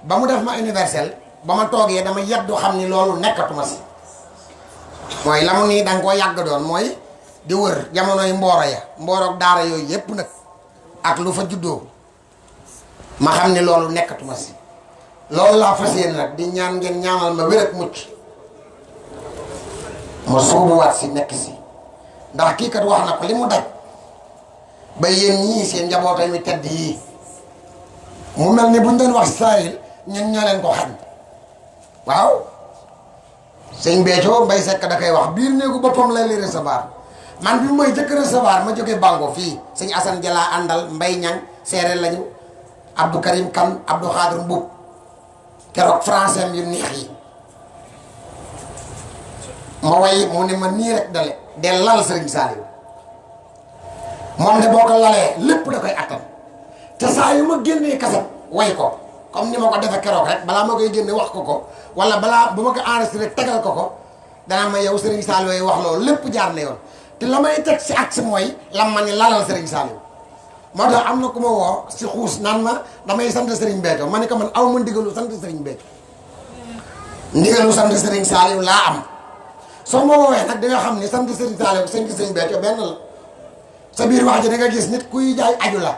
D: ba mu def ma universel ba ma toogee dama yeddu xam ni loolu nekkatuma si mooy la mu nii danga koo yàgg doon mooy di wër jamonoy mbooro ya mbooroog daara yooyu yépp nag ak lu fa juddoo ma xam ni loolu nekkatuma si loolu laa fas yéene nag di ñaan ngeen ñaanal ma wér ak mucc ma sóobuwaat si nekk si ndax kii kat wax na ko li mu daj ba yéen ñii seen njabootam mi tedd yii mu mel ni buñ doon wax saayil ñun ñoo leen ko xam waaw sëñ Béthio Mbaye Seck da koy wax biir néegu boppam lay li recevoir man bi mooy jëkk recevoir ma jógee Bango fii sëñ Assane Jalla àndal Mbaye Ñang seere lañu Abdou Karim Kan Abdou Khadir Mboub keroog français yu neex yi ma way mu ne ma nii rek dale de lal Sëriñ Saliou moom de boo ko lalee lépp da koy attan te saa yu ma génnee kaset way ko comme ni ma ko defee keroog rek balaa ma koy génne wax ko wala balaa bu ma ko enregistré tegal ko danaa ma yow Sëriñ Saliou yi wax loolu lépp jaar na yoon te la may teg si axe mooy lam ma ni lalal Sëriñ Saliou moo tax am na ku ma woo si xuus naan ma damay sant Sëriñ Béthio ma ne ko man aw ma ndigalu sant Sëriñ Béthio ndigalu sant Sëriñ Saliou laa am soo ma woowee nag di nga xam ni sant Sëriñ Saliou sant Sëriñ Béthio benn la sa biir wax ji da nga gis nit kuy jaay aju la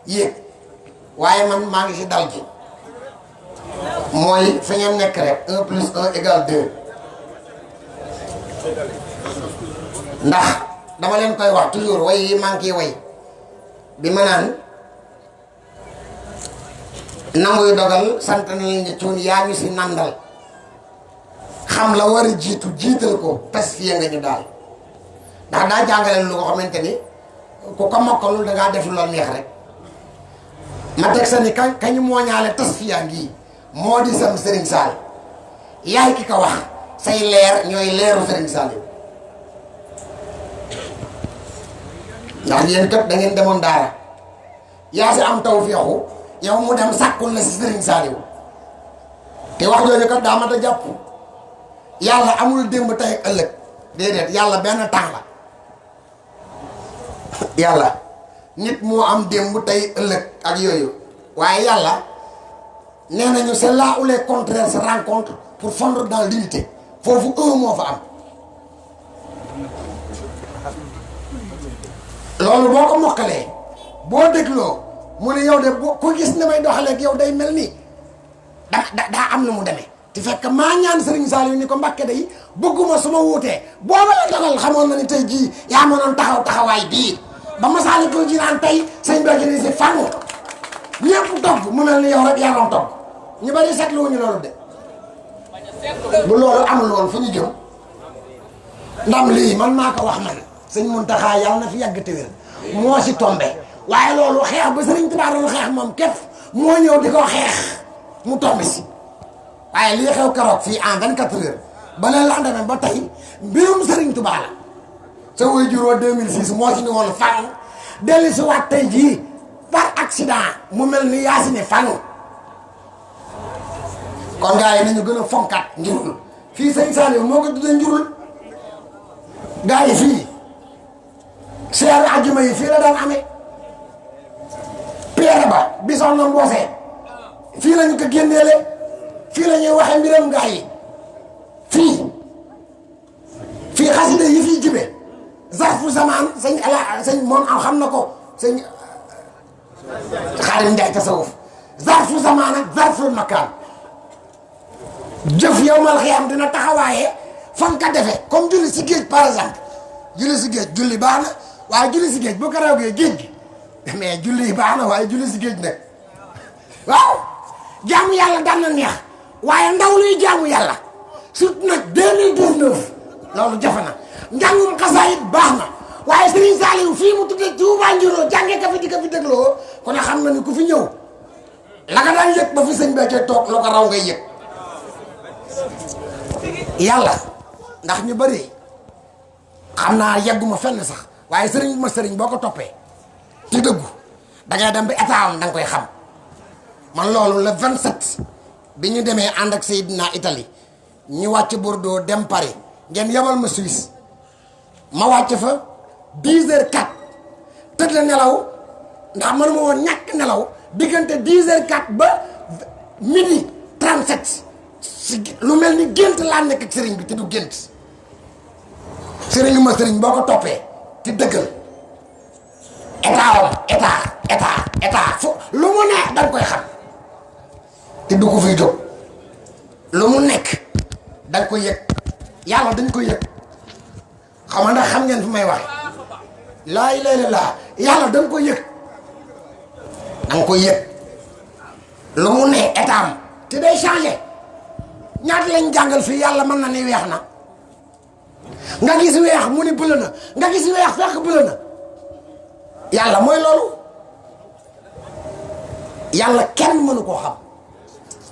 D: yéeg waaye man maa ngi si dal ji mooy fi ngeen nekk rek 1 plus 1 égale 2 ndax dama leen koy wax toujours way yi maa ngi kiy way bi ma naan nanguy dogal sant nañ ne cuun yaa ngi si nandal xam la war a jiitu jiital ko tas fiye nga ñu daal ndax daa jàngale lu ko xamante ni ku ko mokkalul dangaa def lu la neex rek ma teg sa ni kañu mooñaale tas fiyaa ngi moo di sam Sëriñ Saliou yaay ki ko wax say leer ñooy leeru Sëriñ Saliou ndax yéen kat da ngeen demoon daara yaa si am taw feexu yow mu dem sàkkul la si Sëriñ Saliou te wax jooju kat daa mat a jàpp yàlla amul démb tey ak ëllëg déedéet yàlla benn temps la yàlla nit moo am démb tey ëllëg ak yooyu waaye yàlla nee nañu c'est là où les contraires se rencontrent pour fondre dans l'unité foofu un moo fa am loolu boo ko mokkalee boo dégloo mu ne yow de ku gis ne may doxaleeg yow day mel nii daa am na mu demee te fekk maa ñaan Serigne Saliou ni ko Mbàkke day bëgguma su ma wuutee booba la dogal xamoon na ni tey jii yaa ma doon taxawaay bii ba Masaalikul Jinaan tey sëñ Béthio ni si fangu ñëpp togg mu mel ni yow rek yaa doon togg ñu bari seetlu wuñu loolu de bu loolu amul woon fu ñu jëm ndam lii man maa ko wax man sëñ Muntaxa yàlla na fi yàgg te wér moo si tombé waaye loolu xeex ba Sëriñ Tuubaa doon xeex moom képp moo ñëw di ko xeex mu tombé si waaye lii xew keroog fii en 24 heures ba leen lendemain ba tey mbirum Sëriñ Tuubaa la sa way juróo 2006 moo si ni woon fan dellu si waat tey jii par accident mu mel ni yaa si ne fanu kon gars yi nañu gën a fonkat njurul fii sëñ Saliou moo ko tuddee njurul gars yi fii seer ajjuma yi fii la daan amee Pierre ba bisoon na mboosee fii la ñu ko génneele fii la ñuy waxe mbiram gars yi fii xasida yi fii jibe zarfu zaman sëñ moom am xam na ko sëñ Xaadim Njaay tasawuf zarfu zaman ak zarful makaan jëf yow mal xiyam dina taxawaaye fan ka defee comme julli si géej par exemple julli si géej julli baax na waaye julli si géej boo ko rawgee géej gi mais julli baax na waaye julli si géej nag waaw jaamu yàlla daan na neex waaye ndaw luy jaamu yàlla surtout nag 2019 loolu jafe na njàngum xasaayit baax na waaye Serigne Saliou fii mu tuddee Touba Njuroo jàngee ka fi di ko fi dégloo kon xam na ni ku fi ñëw la nga daan yëg ba fi sëñ Béthio toog la ko raw ngay yëg yàlla ndax ñu bëri xam naa yegguma fenn sax waaye sëriñ boo ko toppee ci dëggu dangay dem ba état am danga koy xam man loolu le 27 bi ñu demee ànd ak Seydina Italie ñu wàcc Bordeaux dem Paris ngeen yebal ma Suisse ma wàcc fa 10h04 tëdd la nelaw ndax mënuma woon ñàkk nelaw diggante 10h04 ba midi 37 si lu mel ni gént laa nekk ak sëriñ bi te du gént sëriñ boo ko toppee te dëggal état fu lu mu nekk danga koy xam te du ko fiy jóg lu mu nekk danga koy yëg yàlla dañ koy yëg xam nga ndax xam ngeen fi may wax laa ilaaha illallaah yàlla danga koy yëg danga koy yëg lu mu ne état am te day changé ñaata lañ jàngal fii yàlla mën na ni weex na nga gis weex mu ni bële na nga gis weex fekk bële na yàlla mooy loolu yàlla kenn mënu koo xam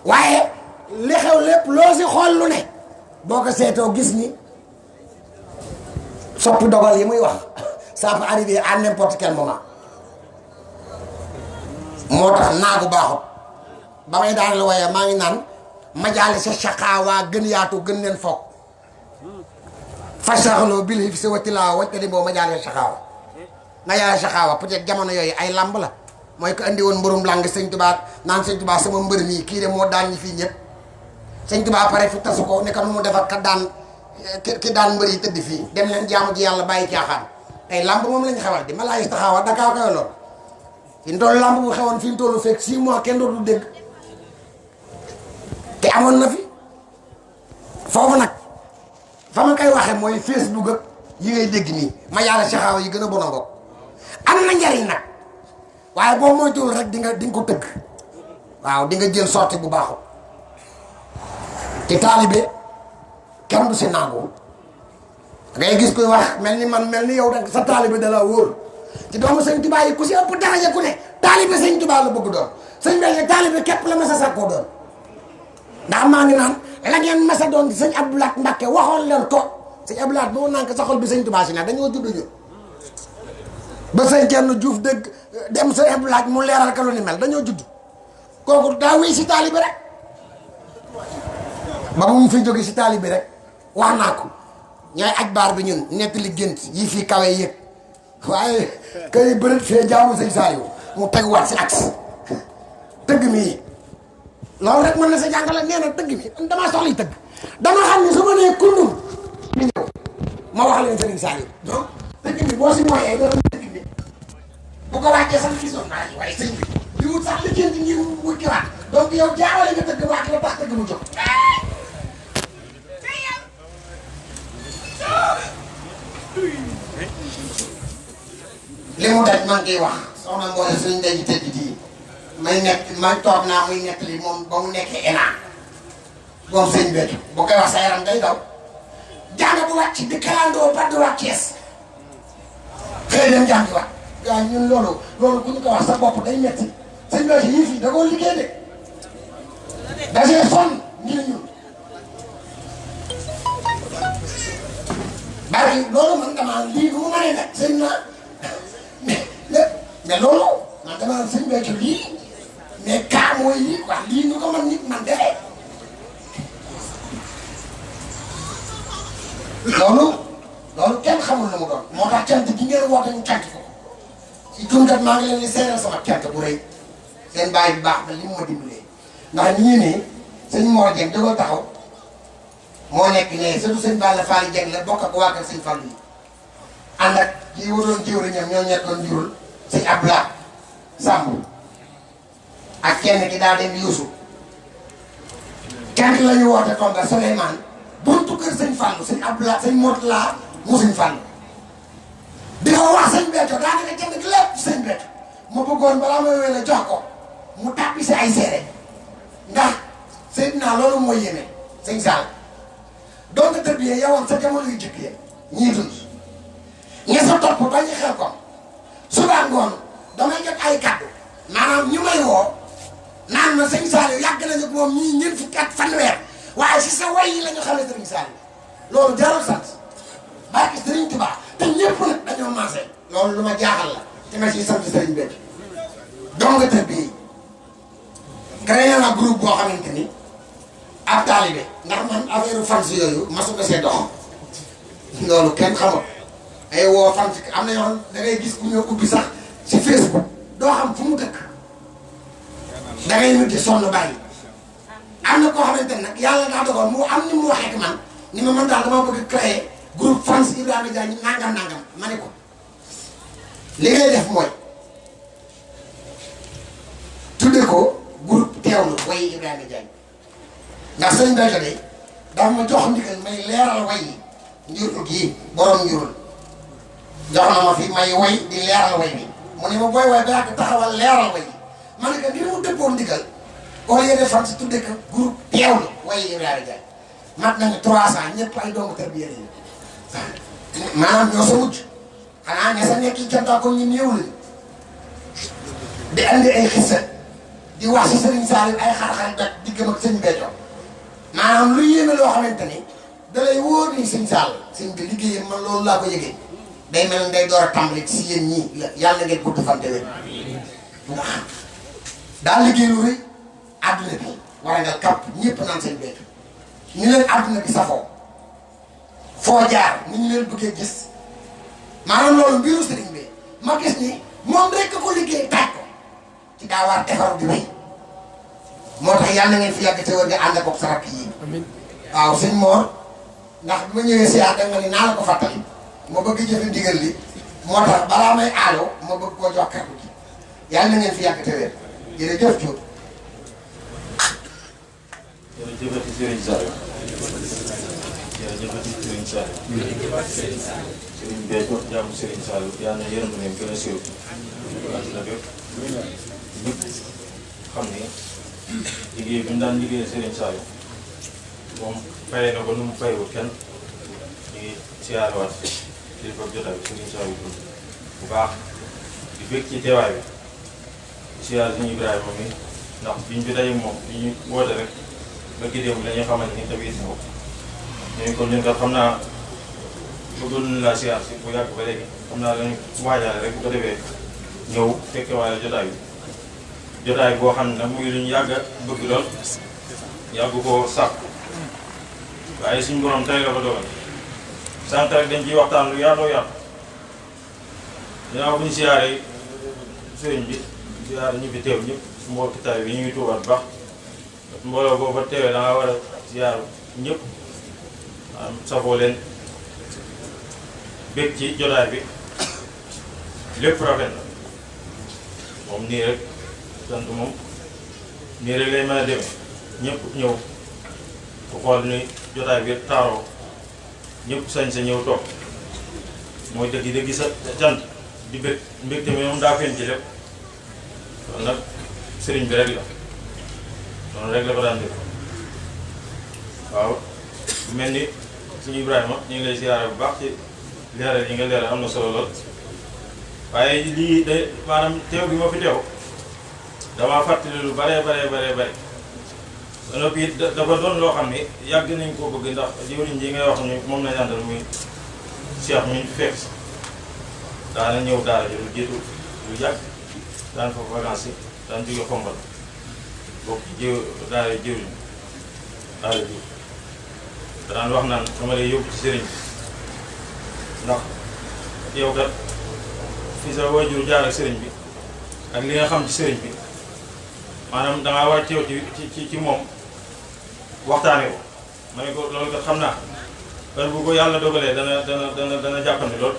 D: waaye li xew lépp loo si xool lu ne boo ko seetoo gis ni soppi dogal yi muy wax ça peut arriver à n'importe quel moment moo tax naagu baaxut ba may daan la waaye maa ngi naan majaali sa shaqaawaa gën yaatu gën leen foog fasaxloo bil hif si watilaa wajtadi boo majaali sa shaqaawa majaali shaqaawa peut-être jamono yooyu ay lamb la mooy ko andi woon mbërum làng sëñ Tuubaa naan sëñ Tuubaa sama mbër mii kii de moo daan ñi fii ñëpp sëñ Tuubaa pare fi tasu ko ne ko nu mu defar ka daan ki daan mbër yi tëdd fii dem leen jaamu ji yàlla bàyyi caaxaan tey lamb moom lañ xewal di ma laay taxawa dakaa koy lool fi mu toll lamb bu xewoon fi mu toll fekk 6 mois kenn dootul dégg te amoon na fi foofu nag fa ma koy waxee mooy Facebook ak yi ngay dégg nii ma yàlla saxaawa yi gën a bon a ngoog am na njariñ nag waaye boo moytuwul rek di nga ko tëgg waaw di nga jël sorti bu baaxul te taalibe kenn du si naagu ngay gis koy wax mel ni man mel ni yow rek sa taalibe da la wóor ci doomu sëñ Tuubaa yi ku si ëpp daraja ku ne taalibe sëñ Tuubaa la bëgg doon sëñ Béthio taalibe képp la ma sa sakkoo doon ndax maa ngi naan la ngeen masa doon sëñ Abdou Lahad Mbacké waxoon leen ko sëñ Abdou Lahad boo naan ko sa xol bi sëñ Tuubaa si ne dañoo judd ñu ba sëñ Thierno Diouf dëgg dem sëñ Abdou Lahad mu leeral ka lu ni mel dañoo judd kooku daa wéy si taalibe rek ba mu fi jóge si taalibe rek wax naa ko ñooy aj baar bi ñun nettali gént yi fii kawe yëg waaye kay bërët fee jaamu sëñ Saliou mu teguwaat si axe tëgg mi loolu rek mën na sa jàngale nee na tëgg mi damaa soxla tëgg dama xam ne su ma nee kundum ñu ñëw ma wax leen sëriñ Saliou donc tëgg mi boo si mooyee dara tëgg mi bu ko wàccee sax gisoon naa waaye sëñ bi di wut sax li jënd ngir wut ki waat donc yow jaawale nga tëgg waat la tax tëgg mu jóg. li mu daj maa ngi koy wax soxna Mboolé suñu ndey ji tëdd ji may nekk may toog naa muy nekk li moom ba mu nekkee ENA moom sëñ Béthio bu koy wax sa yaram day daw jàng bu wàcc di kalandoo ba di wàcc Cees xëy dem jàngi waat waaw ñun loolu ku ñu ko wax sa bopp day metti sëñ Béthio yii fii da koo liggéey de dafay sonn ngir ñun bari loolu man damaa lii bu mu mënee nag sëñ na mais loolu man damaa sëñ Béthio lii mais kaa mooy lii quoi lii ñu ko mën nit man defee loolu kenn xamul lu mu doon moo tax cant gi ngeen woote ñu cant ko si tunkat maa ngi leen di seeral sama cant bu rëy seen bàyyi bu baax ba li mu ma dimbalee ndax ñii nii sëñ Mor Dieng jógal taxaw moo nekk ne surtout sëñ Balla Fall Dieng la bokk ak waa kër sëñ Fall yi ànd ak kii waroon jëwriñam ñoo ñettoon njurul sëñ Abdoulaye Samb ak kenn ki daa dem Youssou kenn la ñu woote comme que Souleymane buntu kër sëñ Fall sëñ Abdoulaye sëñ Mourtala mu sëñ Fall di ko wax sëñ Béthio daanaka jënd lépp sëñ Béthio ma bëggoon balaa may wéy la jox ko mu tàbbi si ay seere ndax Seydina loolu mooy yéeme sëñ Sall donc tëbbiyee yowoon sa jamono yu jëkk yi ñii dund ña sa topp ba ñu xel ko suba ngoon damay jot ay kaddu maanaam ñu may woo naan ma sëñ Sall yàgg nañu moom ñii ñeent fukki at fanweer waaye si sa way yi la ñu xamee sëriñ Sall loolu jarul sant barke sëriñ Tuubaa te ñëpp nag dañoo maase loolu lu ma jaaxal la te ma ciy sant sëriñ Béthio donc tëbbiyee créé na groupe boo xamante ni ab taalibe ndax man affaire fans yooyu masuma see dox loolu kenn xamul ay woo fans am na yoo xam da ngay gis ku ñëw ubbi sax si Facebook doo xam fu mu dëkk da ngay mujj sonn bàyyi am na koo xamante ne nag yàlla daa dogal mu am ni mu waxee ak man ni ma man daal dama bëgg créer groupe fans Ibrahima Diagne nangam ma ne ko li ngay def mooy tudde ko groupe teewlu way Ibrahima Diagne ndax sëñ Béthio de dafa ma jox ndigal may leeral way yi njurul gii borom njurul jox na ma fi may way di leeral way bi mu ne ma booy way ba yàgg taxawal leeral way yi ma ne ko ngir mu dëppoon ndigal au lieu de fan si tudde ko groupe teewlu way Ibrahima Diagne mat nañu 300 ñëpp ay doomu tarbiya yi maanaam ñoo sa mujj xanaa ne sa nekk yi jantaa ko ñu néew lañu di andi ay xissa di wax si Serigne Saliou ay xar-xar dak diggam ak sëñ Béthio maanaam lu yéeme loo xamante ni da lay wóor ni sëñ Sall sëñ bi liggéeyam man loolu laa ko yëgee day mel ni day door a tàmbali si yéen ñii yàlla ngeen gudd fan te wér ndax daal liggéey lu rëy àdduna bi war nga kàpp ñëpp naan sëñ Béthio ñu leen àdduna bi safoo foo jaar ni ñu leen bëggee gis maanaam loolu mbiru sëriñ bi ma gis ni moom rek ko liggéey taaj ko ci daa war defar di wéy moo tax yàlla ngeen fi yàgg te war nga ànd ak sa rakk yi waaw sëñ Mor ndax bi ma ñëwee siyaar da nga ni naa la ko fàttali ma bëgg jëfe ndigal li moo tax balaa may aalo ma bëgg koo jox kàddu gi yàlla na ngeen fi yàgg te wér jërëjëf Diop.
E: jërëjëfati Serigne Saliou jërëjëfati Serigne Saliou Serigne Béthio jàmm Serigne Saliou yàlla na yërëm ne gën a siiw la bépp ñëpp xam ni liggéey bi mu daan liggéey Serigne Saliou moom fayee na ko nu mu fayewul kenn ñu ngi siyaarewaat di ko jotaay Serigne Saliou bu baax di fekk ci teewaay bi siyaar suñu Ibrahima mi ndax biñ bi day moom li ñu woote rek ba ki démb la ñuy xamante ni tamit na ko ñooñu kon ñun kat xam naa bëggoon nañu laa siyaar si bu yàgg ba léegi xam naa dañu waajaale rek bu ko defee ñëw fekke waaye jotaay bi jotaay boo xam ne nag muy lu ñu yàgg a bëgg lool yàgg koo sàkk waaye suñu borom tey la ko dogal sànq rek dañ ciy waxtaan lu yaatoo yaatu dinaa bu ñu siyaaree sëriñ bi siyaare ñu fi teew ñëpp mbokki taay bi ñu ngi tuubaat bu baax mbooloo boobu ba teewee da nga war a siyaar ñëpp safoo leen bég ci jotaay bi lépp rafet na moom nii rek sant moom nii rek lay mën a demee ñëpp ñëw ku xool ni jotaay bi taaroo ñëpp sañ sa ñëw toog mooy dëgg sa cant di bëgg mbégte mi moom daa feeñ ci lépp kon nag sëriñ bi rek la noonu rek la ko daan def waaw bu mel ni suñu Ibrahima ñu ngi lay siyaare bu baax ci leeral yi nga leeral am na solo lool waaye lii de maanaam teew bi ma fi teew damaa fàttali lu bare ba noppi it dafa doon loo xam ni yàgg nañ koo bëgg ndax jëwriñ ji ngay wax ni moom lañ àndal muy Cheikh mi fekk si daana ñëw daara ji lu jiitu lu yàgg daan fa vacances yi daan jóge xombal bokk ci daara jëwriñ daara ji daan wax naan dama lay yóbbu ci sëriñ bi ndax yow kat fi sa waajur jaar ak sëriñ bi ak li nga xam ci sëriñ bi maanaam dangaa war a teew ci moom waxtaane ko ma ne ko loolu kat xam naa heure bu ko yàlla dogalee dana jàppandi lool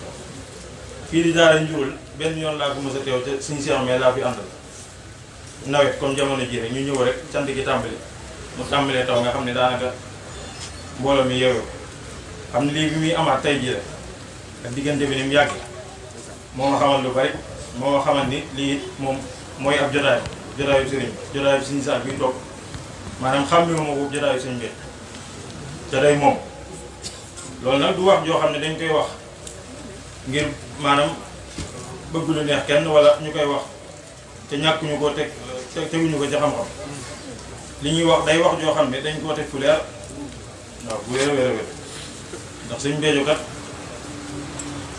E: fii di daara njurul benn yoon laa ko mos a teew te suñu Cheikh mais laa fi àndal nawet comme jamono ji rek ñu ñëw rek cant gi tàmbali mu tàmbalee taw nga xam ne daanaka mbooloo mi yeewee xam ne lii bi muy amaat tey jii la ak diggante bi ni mu yàgg moo ma xamal lu bari moo ma xamal ni lii moom mooy ab jotaayu sëriñ jotaayu suñu saal bi toog maanaam xam ne moom jotaayu sëriñ bi te day moom loolu nag du wax joo xam ne dañ koy wax ngir maanaam bëgg lu neex kenn wala ñu koy wax te ñàkkuñu ko teguñu ko ci xam-xam li ñuy wax day wax joo xam ne dañ koo teg fu leer waaw bu wér a wér ndax suñu Béthio kat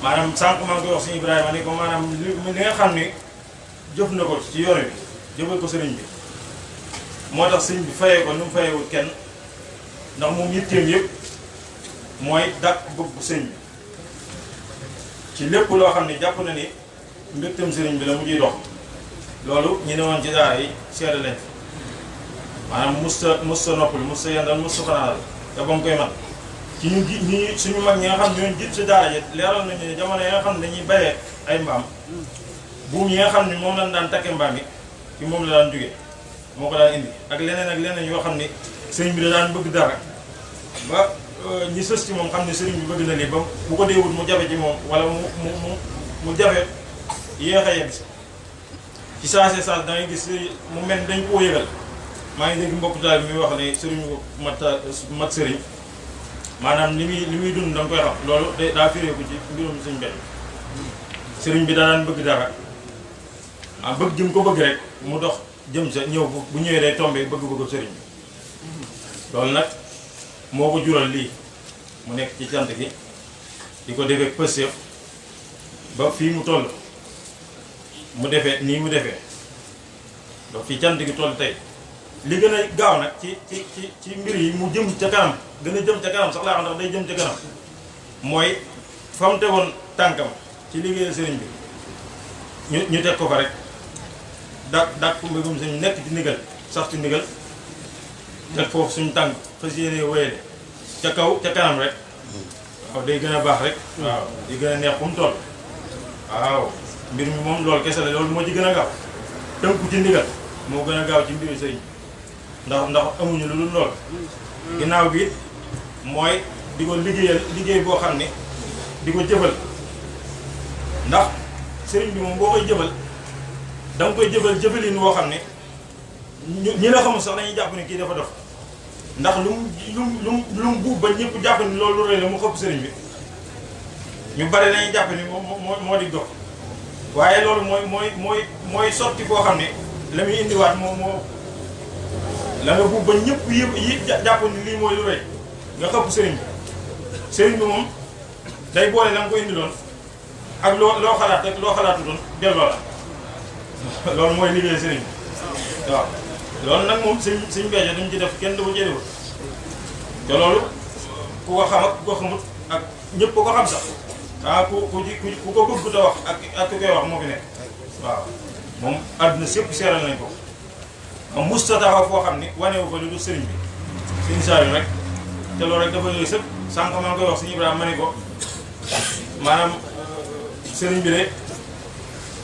E: maanaam sànq maa ngi koy wax suñu Ibrahima ni ko maanaam li nga xam ni jëf na ko ci yoon wi jëfal ko sëriñ bi moo tax sëriñ bi fayee ko nu mu fayewul kenn ndax moom yitteem yëpp mooy dàq bëgg sëriñ bi ci lépp loo xam ne jàpp na ni mbégtam sëriñ bi la mu ciy dox loolu ñu ne woon ci daara yi seede lañ maanaam musta noppal musta yendal musta fanaanal te ba mu koy man ci ñu suñu mag ñi nga xam ne ñoo jiit si daara ji leeral nañu ne jamono yi nga xam ne dañuy bayee ay mbaam buum yi nga xam ne moom lañ daan takke mbaam yi ci moom la daan jógee moo ko daan indi ak leneen yoo xam ne sëriñ bi da daan bëgg dara ba ñi sës ci moom xam ne sëriñ bi bëgg na lii ba bu ko deewut mu jafe ci moom wala mu jafe yéex a yegg ci saase da ngay gis mu mel dañ koo yëgal maa ngi dégg mbokk taal bi muy wax ne sëriñ mat sëriñ maanaam li muy dund da nga koy xam loolu daa fireeku ci mbirum sëriñ Béthio sëriñ bi daan bëgg dara bëgg jëm ko bëgg rek mu dox jëm sa ñëw bu ñëwee day tombé bëgg-bëggu sëriñ bi loolu nag moo ko jural lii mu nekk ci cant gi di ko defee pësef ba fii mu toll mu defee nii mu defee ba fii cant gi toll tey li gën a gaaw nag ci mbir yi mu jëm ca kanam gën a jëm ca kanam sax laa xam ndax day jëm ca kanam mooy fa mu tegoon tànkam ci liggéeyal sëriñ bi ñu teg ko fa rek dak fu mbégum sëriñ nekk ci ndigal sax ci ndigal teg foofu suñu tànk fas yéene wéyale ca kaw ca kanam rek waaw day gën a baax rek waaw di gën a neex fu mu toll waaw mbir mi moom loolu kese la loolu moo ci gën a gaaw tënku ci ndigal moo gën a gaaw ci mbiru sëriñ ndax amuñu lu dul lool ginnaaw bi mooy di ko liggéey boo xam ne di ko jëfal ndax sëriñ bi moom boo koy jëfal da nga koy jëfalin woo xam ne ñi la xamul sax dañuy jàpp ne kii dafa dof ndax lu mu buub ba ñëpp jàpp ni loolu lu rëy la mu xëpp sëriñ bi ñu bare dañuy jàpp ni moo di dof waaye loolu mooy sotti boo xam ne la muy indiwaat moo la nga buub ba ñëpp yi jàpp ni lii mooy lu rëy nga xëpp sëriñ bi moom day boole la nga ko indiloon ak loo xalaat rek loo xalaatu doon delloo la loolu mooy liggéey sëriñ bi waaw loolu nag moom suñ Béthio dañ ci def kenn du ko jëriwul te loolu ku ko xam ak ku ko xamut ak ñëpp ko xam sax ku ko bëgg te wax ak ku koy wax moo fi nekk waaw moom àdduna sépp seeral nañ ko moom musta taxaw foo xam ni wanewu ko lu dul sëriñ bi suñu saari rek te loolu rek dafa yooyu sëpp sànq maa ngi koy wax suñu Ibrahima ma ne ko maanaam sëriñ bi de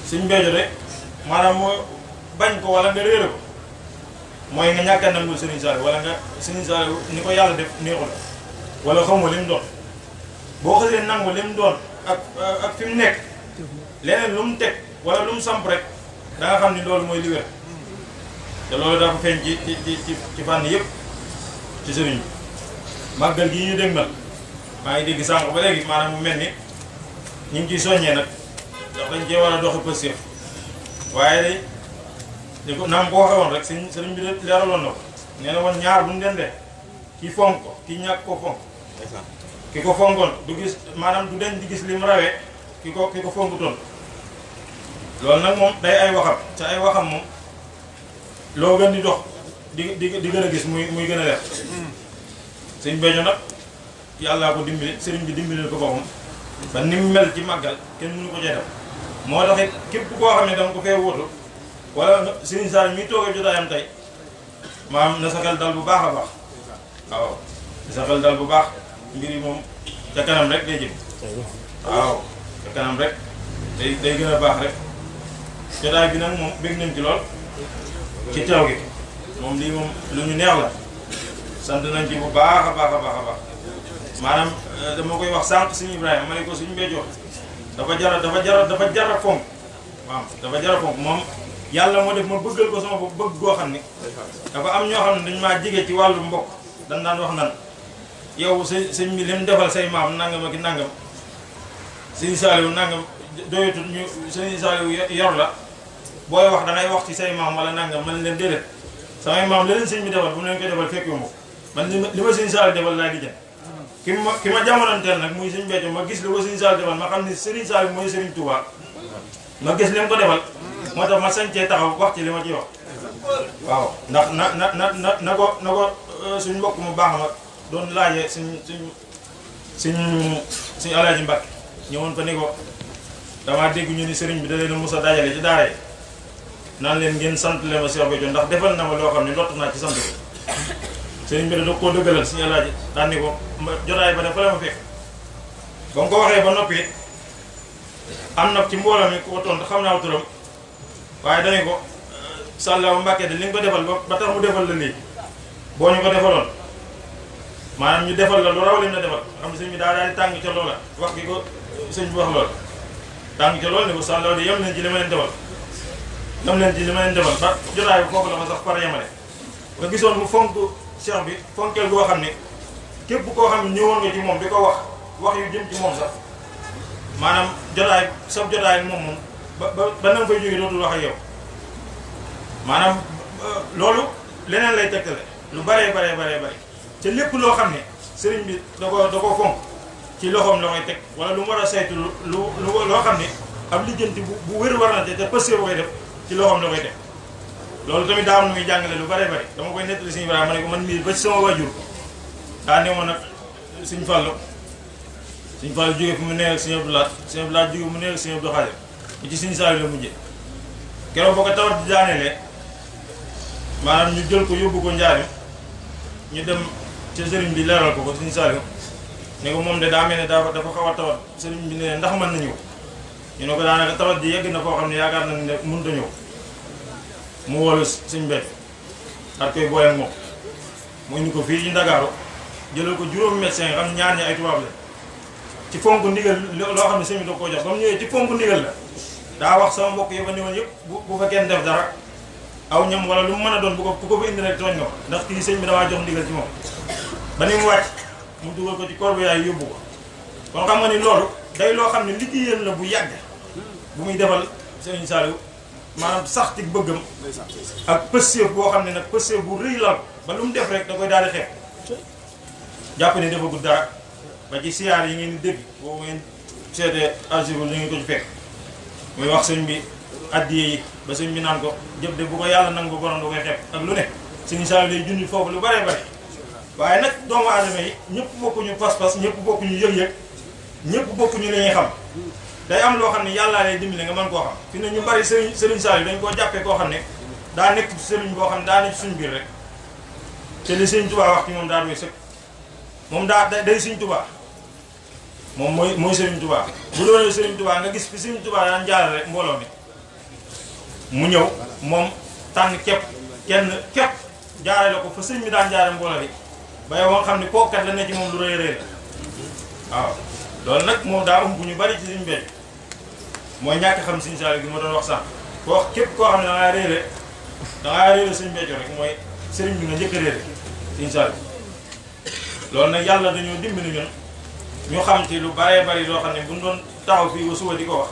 E: suñ Béthio de maanaam moo bañ ko wala nga réere ko mooy nga ñàkk a nangul Serigne Saliou wala nga Serigne Saliou ni ko yàlla def neexul wala xamoo li mu doon boo xasee nangu li mu doon ak fi mu nekk leneen lu mu teg wala lu mu samp rek da nga xam ni loolu mooy li wér te loolu dafa feeñ ci fànn yëpp ci sëriñ bi màggal gii ñu dégmal maa ngi dégg sànq ba léegi maanaam mu mel ni ñu ngi ciy soññee nag ndax dañ cee war a doxi pëstéef waaye day di ko naam ko waxee woon rek sëriñ bi de leeraloon na ko nee na woon ñaar bu ñu dendee ki fonk ko ki ñàkk ko fonk ki ko fonkoon du gis maanaam du deñ di gis li mu rawee ki ko fonkutoon loolu nag moom day ay waxam te ay waxam moom loo gën di dox di gën a gis muy gën a leer sëñ Béthio nag yàllaa ko dimbali sëriñ bi dimbali ko boppam ba ni mu mel ci màggal kenn mënu ko cee def moo tax it képp koo xam ne danga ko fee wóotu wala sëriñ Saliou mi toogee jotaayam tey maam na sa xel dal bu baax a baax waaw na sa xel dal bu baax mbir yi moom ca kanam rek day jëm waaw ca kanam rek day gën a baax rek jotaay bi nag moom bég nañ ci lool ci teew gi moom lii moom lu ñu neex la sant nañ ci bu baax a baax a baax a baax maanaam dama koy wax sànq suñu Ibrahima ma ne ko suñu Béthio dafa jara fonk waaw dafa jara fonk moom yàlla moo def ma bëggal ko sama bopp bëgg goo xam ni dafa am ñoo xam ne dañu maa jege ci wàllu mbokk dañ daan wax nan yow sëñ bi lim defal say maam nangam ak nangam sëñ Saliou nangam doyatul ñu sëñ Saliou yor la booy wax dangay wax ci say maam wala nangam man leen déedéet samay maam la leen sëñ bi defal bu mu leen koy defal fekk yu ma man li ma sëñ Saliou defal laay di jëm ki ma jamonanteel nag muy sëñ Béthio ma gis li ko sëñ Saliou defal ma xam ni Serigne Saliou mooy Serigne Touba ma gis li mu ko defal moo tax ma sañcee taxaw wax ci li ma ci wax waaw ndax na ko suñ mbokk mu baax ma doon laajee suñ Alaaji Mbàkke ñëwoon fa ni ko damaa dégg ñu ni sëriñ bi da leen a mos a dajale ci daara yi naan leen ngeen sant leen ma Cheikh Béthio ndax defal na ma loo xam ne lott naa ci sant bi sëriñ bi da koo dëggalal suñu Alaaji daan ni ko jotaay ba de fa la ma fekk ba mu ko waxee ba noppi it am na ci mbooloo mi ko tontu xam naa turam waaye dañu ko Sàllaaw Mbàkke de li nga ko defal ba tax mu defal la lii boo ñu ko defaloon maanaam ñu defal la lu raw lim na defal xam ne sëñ bi daal di tàng ca loola wax gi ko sëñ bi wax lool tàng ca lool ne ko Sàllaaw de yem leen ci li ma leen defal yem leen ci li ma leen defal ba jotaay bi foofu la ma sax par yemale nga gisoon mu fonk cheikh bi fonkeel goo xam ne képp koo xam ne ñëwoon nga ci moom di ko wax yu jëm ci moom sax maanaam jotaay sab jotaay moom ba na nga fay jógee dootul wax ak yow maanaam loolu leneen lay tegtale lu baree te lépp loo xam ne sëriñ bi da ko fonk ci loxoom la koy teg wala lu mu war a saytu loo xam ne ab lijjanti bu wér war na te pësee ba koy def ci loxoom la koy teg loolu tamit daa am na muy jàngale lu bare dama koy nettali suñu Ibrahima ma ne ko man mii ba ci sama wajur daa ne woon nag suñ Fallu jógee fu mu neex Sëñ Abdou Lahad jógee mu neex Sëñ Abdou Khadir bu ci Sëñ Saliou la mujjee keroog boo ko tawat di daanelee maanaam ñu jël ko yóbbu ko Njaaréem ñu dem ca sëriñ bi leeral ko Sëñ Saliou ne ko moom de daa mel ne dafa xaw a tawat sëriñ bi ne ndax mën na ñëw ñu ne ko daanaka tawat ji yegg na foo xam ne yaakaar nañ ne mënut a ñëw mu woolu Sëñ Béthio ak koy booyal moom mu indi ko fii ci Ndakaaru jëlal ko juróomi médecin nga xam ñaar ñi ay tubaab la ci fonk ndigal loo xam ne sëñ bi da koo jox ba mu ñëwee ci fonk ndigal la daa wax sama mbokk yi fa néewoon yëpp bu fa kenn def dara aw ñam wala lu mu mën a doon ku ko fa indi rek tooñ nga ko ndax kii sëñ bi damaa jox ndigal ci moom ba ni mu wàcc mu dugal ko ci corbillard yi yóbbu ko kon xam nga ni loolu day loo xam ne liggéeyam la bu yàgg bu muy defal Sëriñ Saliou maanaam sax ci bëggam ak pësséef boo xam ne nag pësséef bu rëy la ba lu mu def rek da koy daal di xeex jàpp ne defagul dara ba ci siyaar yi ngeen di dégg boobu ngeen seetee archive li ngeen ko ci fekk muy wax sëñ bi addiye yi ba sëñ bi naan ko jëf de bu ko yàlla nangu borom da koy xeex ak lu ne Sëriñ Saliou day junni foofu lu bare waaye nag doomu aadama yi ñëpp bokkuñu pas-pas ñëpp bokkuñu yëg-yëg ñëpp bokkuñu li ñuy xam day am loo xam ne yàllaa lay dimbali nga mën koo xam fi ne ñu bari Sëriñ Saliou dañ koo jàppee koo xam ne daa nekk sëriñ boo xam ne daa nekk suñu biir rek te li Sëriñ Tuubaa wax ci moom daa doy sëkk moom day Sëriñ Tuubaa moom mooy Sëriñ Tuubaa bu doonee Sëriñ Tuubaa nga gis fi Sëriñ Tuubaa daan jaarale rek mbooloo mi mu ñëw moom tànn kenn képp jaare la ko fa sëñ mi daan jaare mbooloo bi ba yow nga xam ne kooku kat la ne ci moom lu rëy rëy la waaw loolu nag moom daa bu ñu bari ci suñu mbéy mooy ñàkk xam Sëñ Saaliw gi ma doon wax sax képp koo xam ne da ngaa réere suñu mbéy rek mooy sëriñ bi nga njëkk a réere Sëñ Saaliw loolu nag yàlla dañoo dimbali ñun ñu xam ci lu baree bari loo xam ne buñ doon taxaw fii ba suba di ko wax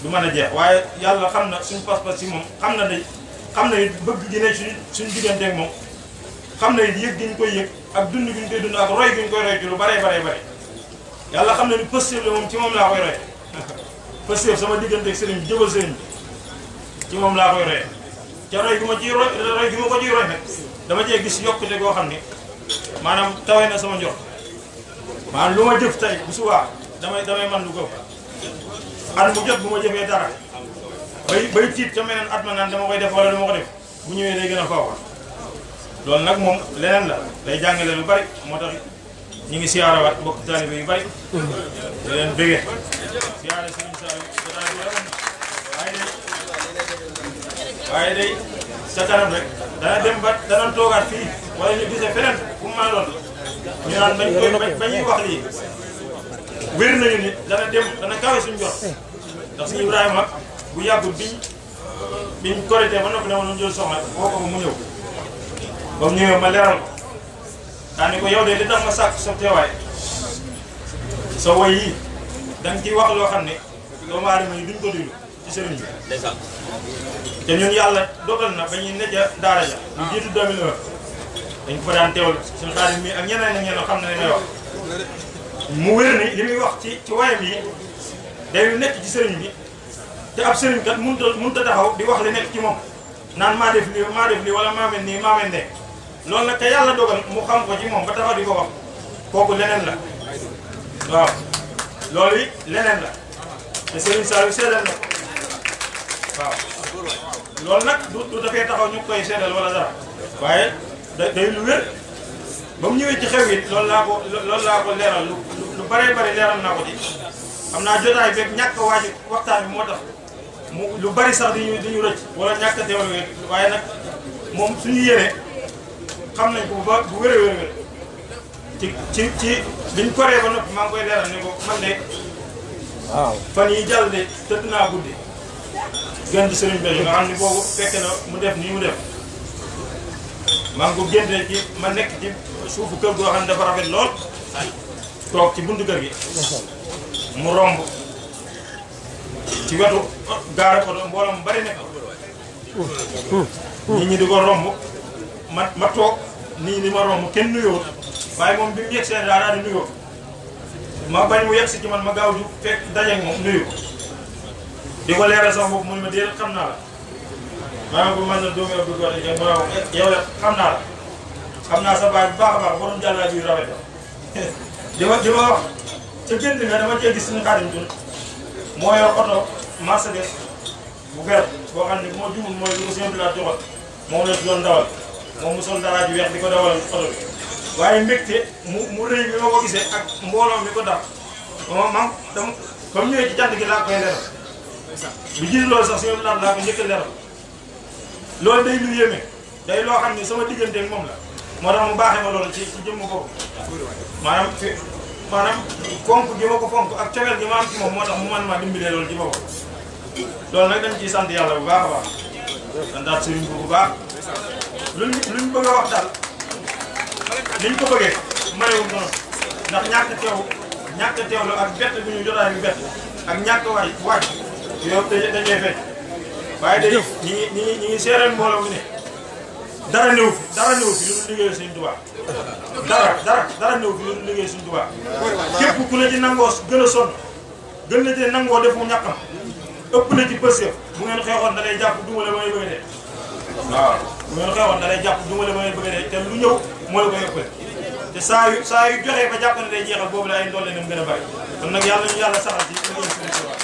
E: du mën a jeex waaye yàlla xam na suñu pas-pas ci moom xam na it bëgg gi ne suñu digganteeg moom xam na it yëg gi ñu koy yëg ak dund gi ñu koy dund ak roy gi ñu koy roy ci lu baree baree bari yàlla xam na ni pëstéef la moom ci moom laa koy roy pëstéef sama digganteeg sëriñ bi jëbal sëriñ bi ci moom laa koy roy ca roy gi ma ciy roy gi ma ko ciy roy nag dama cee gis yokkute goo xam ni maanaam tawee na sama njort maanaam lu ma jëf tey bu subaa damay man lu ko at mu jot bu ma jëfee dara bay tiit ca meneen at ma naan dama koy def wala dama ko def bu ñëwee day gën a faaw loolu nag moom leneen la day jàngale lu bari moo tax ñu ngi siyaarawaat mbokk taalibe yu bari di leen bëggee siyaare Sëriñ Saaliw jotaay bi rafet na waaye day sa kanam rek dana dem ba dana toogaat fii wala ñu gisee feneen fu mu mën a doon ñu naan ba ñuy wax lii wér nañu ni dana kawe suñu jot ndax suñu Ibrahima bu yàggul biñ korité ba noppi ne ma ñu jël soxna boo ko mu ñëw ba mu ñëwee ma leeral ko daani ko yow de li tax ma sàkk sa teewaay sa woy yi da nga ciy wax loo xam ne doomu aadama yi duñ ko déglu ci sëriñ bi te ñun yàlla dogal na ba ñuy ne ca daara ja ñu jiitu 2001 dañ ko fa daan teewal suñu xaalis mi ak ñeneen ak ñeneen xam na ne may wax mu wér ni li muy wax ci wayam yi day lu nekk ci sëriñ bi te ab sëriñ kat mënut a taxaw di wax li nekk ci moom naan maa def lii wala maa mel nii maa mel ne loolu nag te yàlla dogal mu xam ko ci moom ba taxaw di ko wax kooku leneen la waaw loolu it leneen la te Sëriñ Saaliw seedal na ko waaw loolu nag du dafay taxaw ñu koy seedal wala dara waaye day lu wér ba mu ñëwee ci xew it loolu laa ko leeral lu baree bari leeral naa ko ci xam naa jotaay beeg ñàkk a waaj waxtaan bi moo tax mu lu bari sax di ñu rëcc wala ñàkk a teewal waaye nag moom suñu yéene xam nañ ko bu wér a wér ci biñ koree ba noppi maa ngi koy leeral ne ko man de waaw fan yi jàll de tëdd naa guddi gën sëriñ Béthio nga xam ni boobu fekk na mu def nii mu def maa ngi ko génte ci ma nekk ci suufu kër goo xam ne dafa rafet lool toog ci buntu kër gi mu romb ci wetu gaara oto mbooloo mu bari nekk nit ñi di ko romb ma toog nii ni ma romb kenn nuyoo waaye moom bi mu yegg seen daal di nuyoo ma bañ mu yegg si ci man ma gaaw ju fekk dajeeg moom nuyu ko di ko leeral sama bopp mu ne ma déedéet xam naa la maanaam bu man na doomi Abdou Gote Dieng ma yow la xam naa la xam naa sa baay bu baax a baax borom jàllaa bi rafet di ma wax ca gént nga dama cee gis suñu Xaadim Tun moo yor oto Mercedes bu vert boo xam ne bu ma jumul mooy lu ko seen bilaat joxal moom la doon dawal moom mu sol dara ju weex di ko dawal oto bi waaye mbégte mu rëy bi ma ko gisee ak mbooloo mi ko daf man dama comme ñëwee ci jant gi laa koy leeral bu jiitu loolu sax suñu bilaat laa ko njëkk a leeral loolu day lu yéeme day loo xam ne sama diggante ak moom la moo tax mu baaxee ma loolu ci jëmm boobu maanaam fonk gi ma ko fonk ak cofeel gi ma am ci moom moo tax mu man maa dimbalee loolu ci boppam loolu nag dañ ciy sant yàlla bu baax a baax santaat sëriñ bu baax luñ bëgg a wax daal niñ ko bëggee mayewul noonu ndax ñàkk teewlu ak bett bu ñu jotaay bi bett ak ñàkk waaj yow dañuy fekk waaye day ñi ngi seereen mbooloo mi ne dara néew fi lu dul liggéey Sëriñ Tuubaa dara néew fi lu dul liggéey Sëriñ Tuubaa képp ku la ci nangoo gën a sonn gën la ci nangoo defu ñàkkam ëpp na ci pësef bu ngeen xeexoon da lay jàpp dumale ba ngay bëgg a dee waaw bu ngeen xeexoon da lay jàpp dumale ba ngay bëgg a dee te lu ñëw moo la koy ëppale te saa yu joxee ba jàpp ne day jeexal boobu la ay ndolle nam gën a bari kon nag yàlla ñu yàlla saxal ci liggéey Sëriñ Tuubaa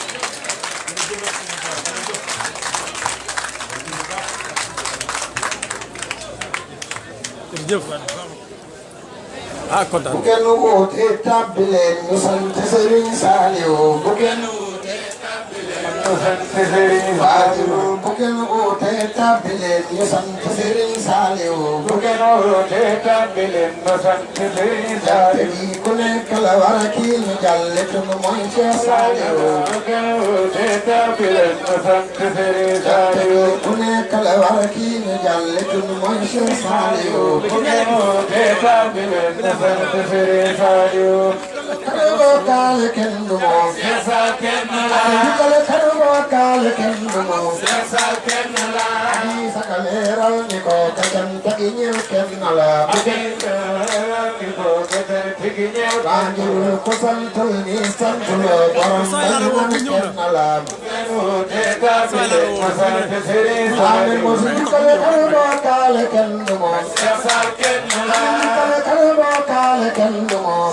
F: jëf ah kontaan
D: bu kenn wuute tàbbi leen ñu sant Sëriñ Saaliw bu kenn wuute tàbbi leen waajur bu kenn oote tàbbi leen ñu sant Serigne Saliou bu kenn oote tàbbi leen ñu sant Serigne Saliou ku nekk la war a kii ñu jàlle tunu mooy Cheikh Saliou bu kenn oote tàbbi leen ñu sant Serigne Saliou ku nekk la war a kii ñu jàlle tunu mooy Cheikh Saliou bu kenn oote tàbbi leen ñu sant Serigne Saliou kaale kenn du moom kenn la kanu kaale kenn du moom di saka leeral ni ko kajan tagi ñëw kenn la waajur ko santul ni santulo borom dañu man kenn la waane mo si kale kanu kaale kenn du moom kanu kaale kenn du moom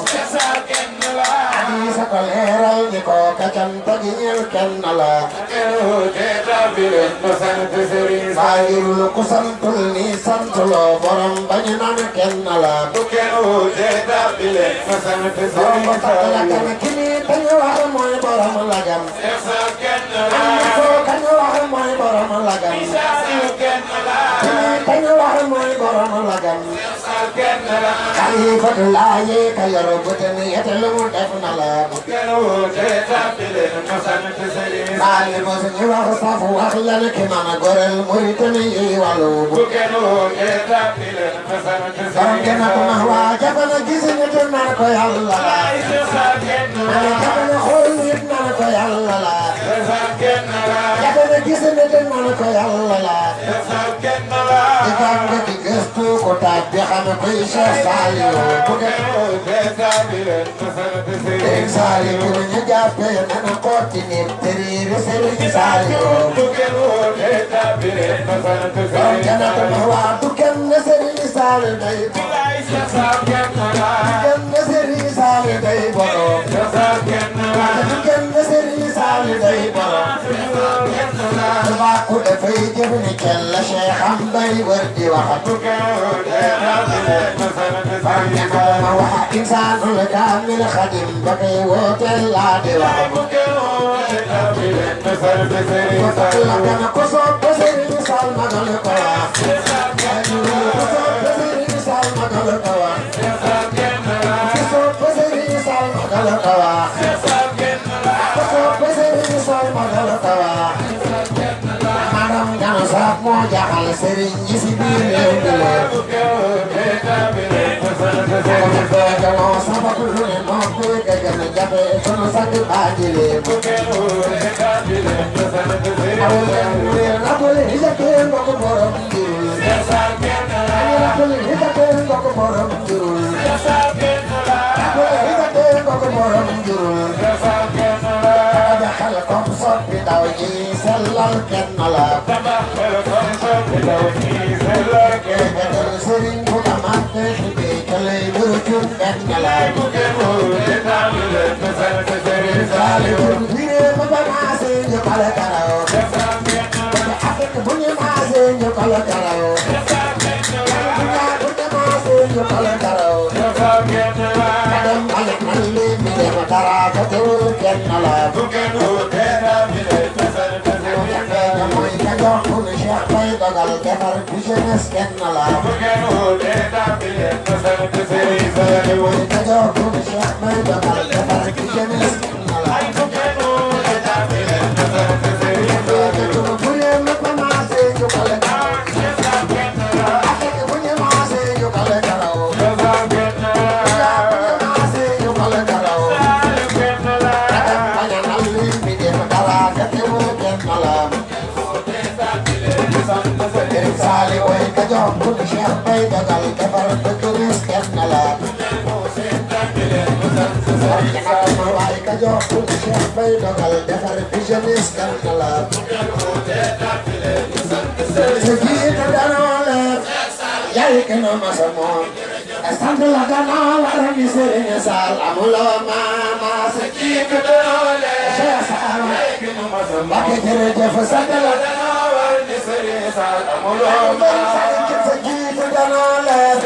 D: sa ko leeral ni ko kacan tagi ñëw kenn la waajur ko santul ni santuloo borom bañu naan kenn la borom ba tax la kan ki ni tañu wax mooy borom lagam ko kañu wax mooy borom lagam tañu wax mooy borom lagam xalifatu laaye ka yoro buten yete lu mu def na la baali mo suñu wax safu wax lan ki man a gorel Mauritanie yi wàllu borom gena ko ma waa jafana gis nit naan ko yàlla la jafana xool nit naan ko yàlla la jafana gis nit naan ko yàlla la di jàng di gëstu ko taat bi xam koy Cheikh Saliou bu Serigne Saliou bu ñu jàppee nana xooti nit teriiri Serigne Saliou borom jana ko ma waa du kenn Serigne Saliou day kenn Serigne Saliou day borom du kenn Serigne Saliou day borom dama ko dafay jëf ni kenn la Cheikh am bay wër di wax ma wax insaanul kaamil xadim ba koy wooteel laa di wax la gana ko sopp Serigne Sall magal ko wax ko sopp Serigne Sall magal ko wax ko sopp Serigne Sall magal ko wax ko sopp Serigne Sall magal ko wax madam gana sax moo jaaxal Serigne yi si biir réew mi la no sababu lu ne moo koy gëgën jafe sunu sang baajile rapole hijake ngoko borom njurul rapole hijake ngoko borom njurul rapole hijake ngoko borom njurul jaxal kom soppi daw ji sellal kenn la Serigne bu amate xite kalay burujun kenn la Saliou dire ma ba maase ñu kala karaw afek bu ñu maase ñu kala karaw bu ñu maase ñu kala karaw kadam alek man li mi dem dara ka teewul kenn la mooy ka jox ku ne Cheikh Bay dogal defar bi jeunesse kenn la mooy ka jox ku ne Cheikh Bay dogal defar bi jeunesse kenn la bu leen ma commencé ñu kale karaw afek bu ñu maase ñu kale karaw bu ñu maase ñu kale karaw kadam bañanal li mi dem dara ka teewul kenn la Serigne Saliou way ka jox ku ne Cheikh Bay dogal defar dëkk ris kenn la way ka jox ku ne Cheikh Bay dogal defar bi jeunesse kenn la sa jiite danoo leer yaay kenn ma sa moom sant la danoo war ni Serigne Sall amuloo maama sa jiite danoo leer Cheikh Sall Mbacké jërëjëf sant la danoo war ni Serigne Sall amuloo maama sa jiite danoo leer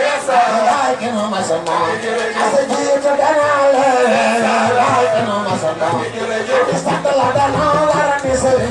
D: yaay kenn ma sa moom sa jiite danoo leer yaay kenn ma sa moom sant la danoo war ni Serigne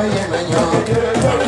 D: Thank you.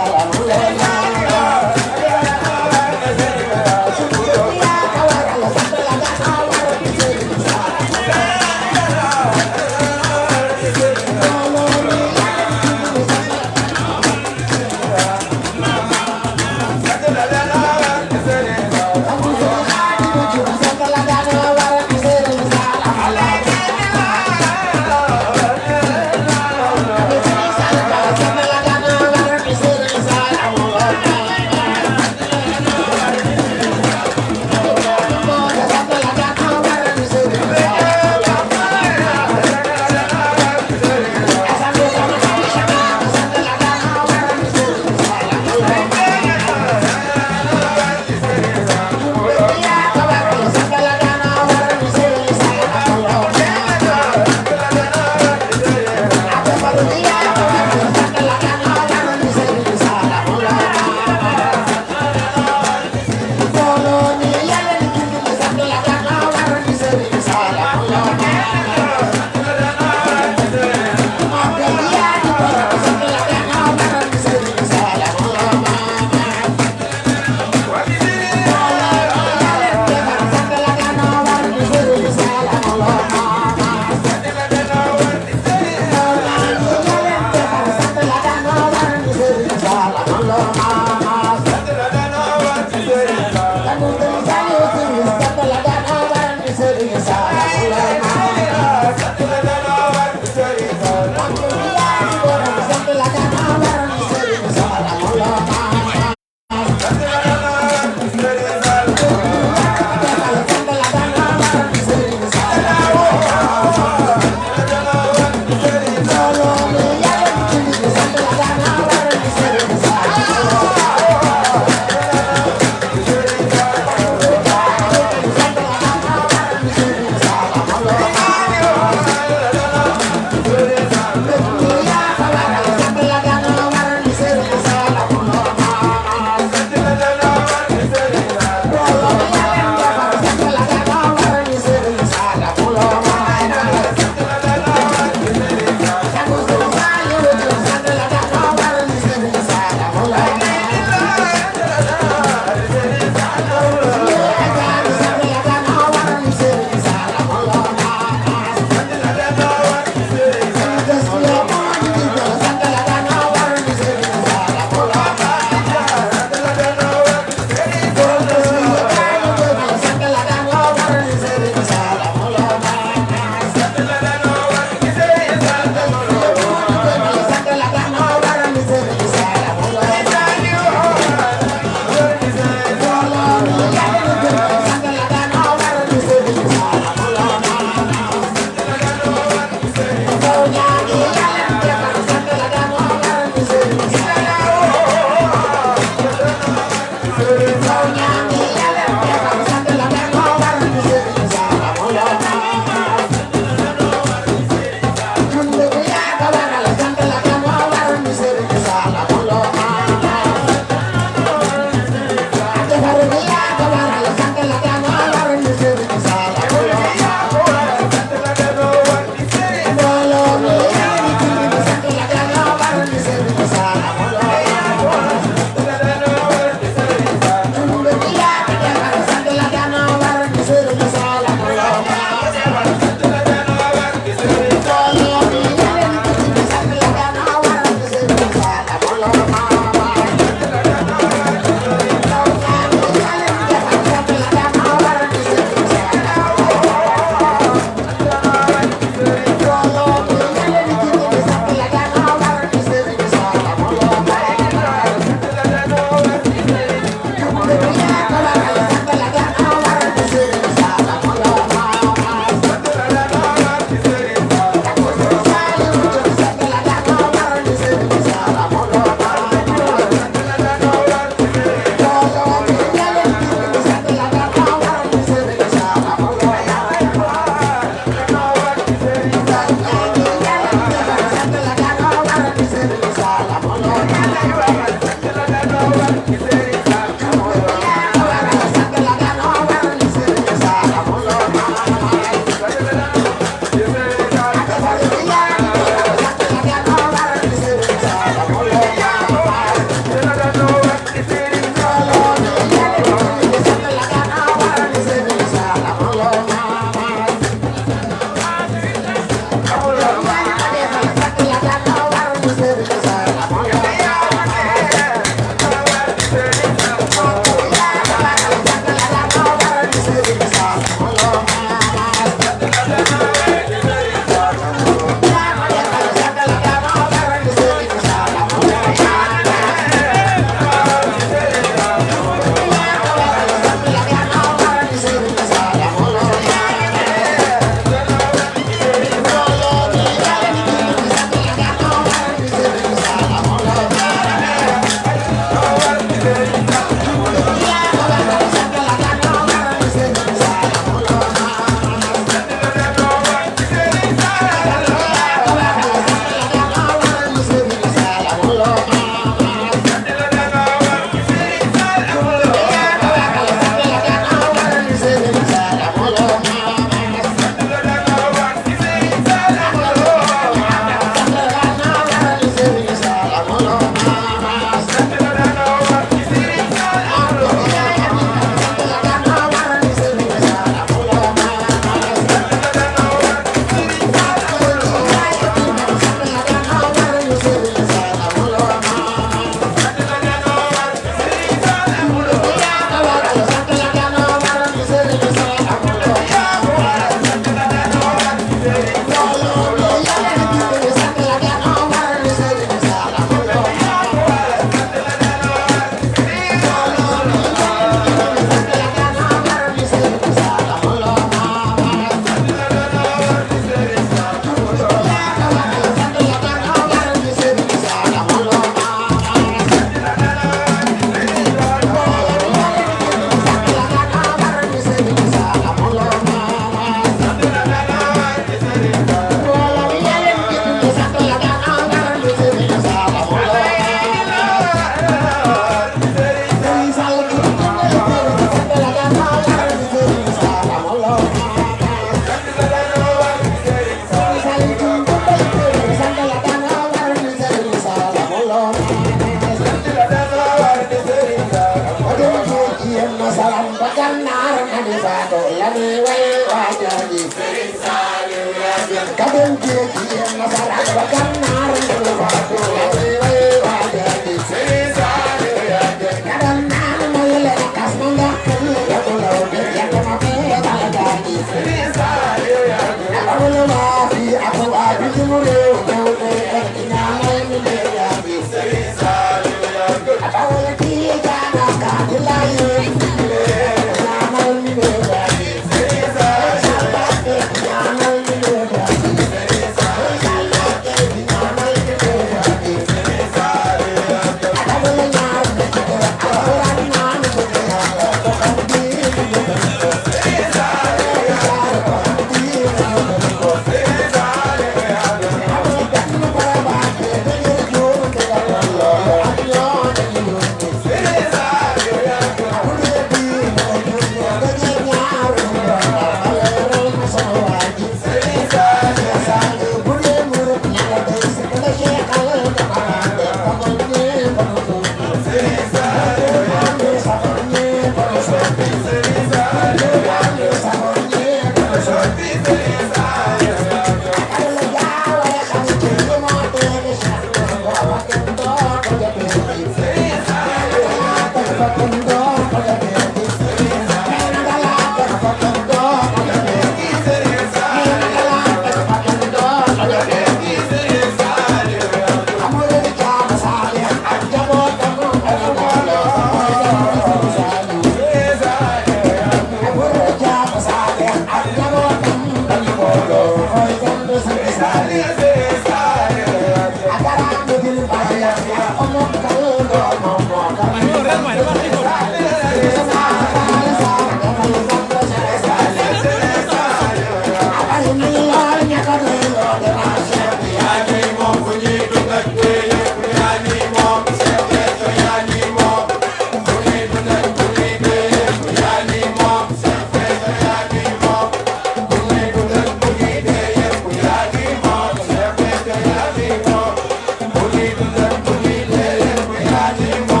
D: Yaa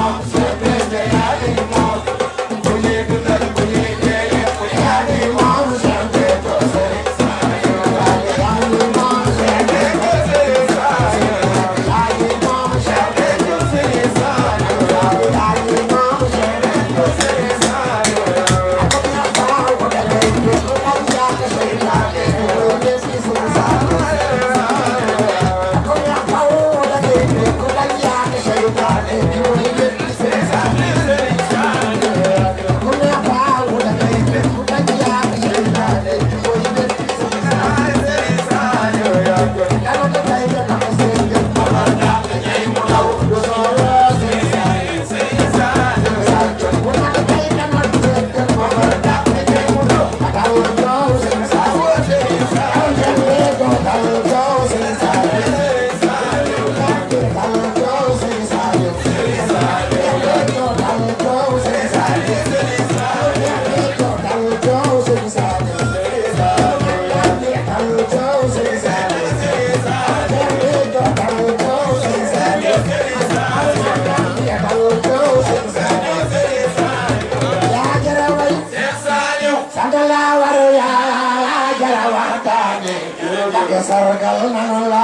D: nanu la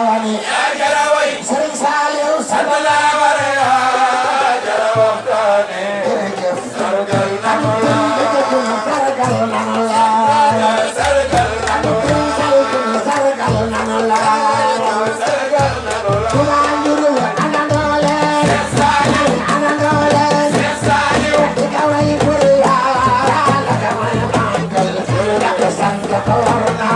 D: wani Serigne Saliou sant la wara jara waxtaane jërëjëf sargal nanu la sargal nanu la sargal nanu la sargal nanu la sargal nanu la kuma njuru anandole anandole dikawai kuriya la kamay mangal la sant ko warna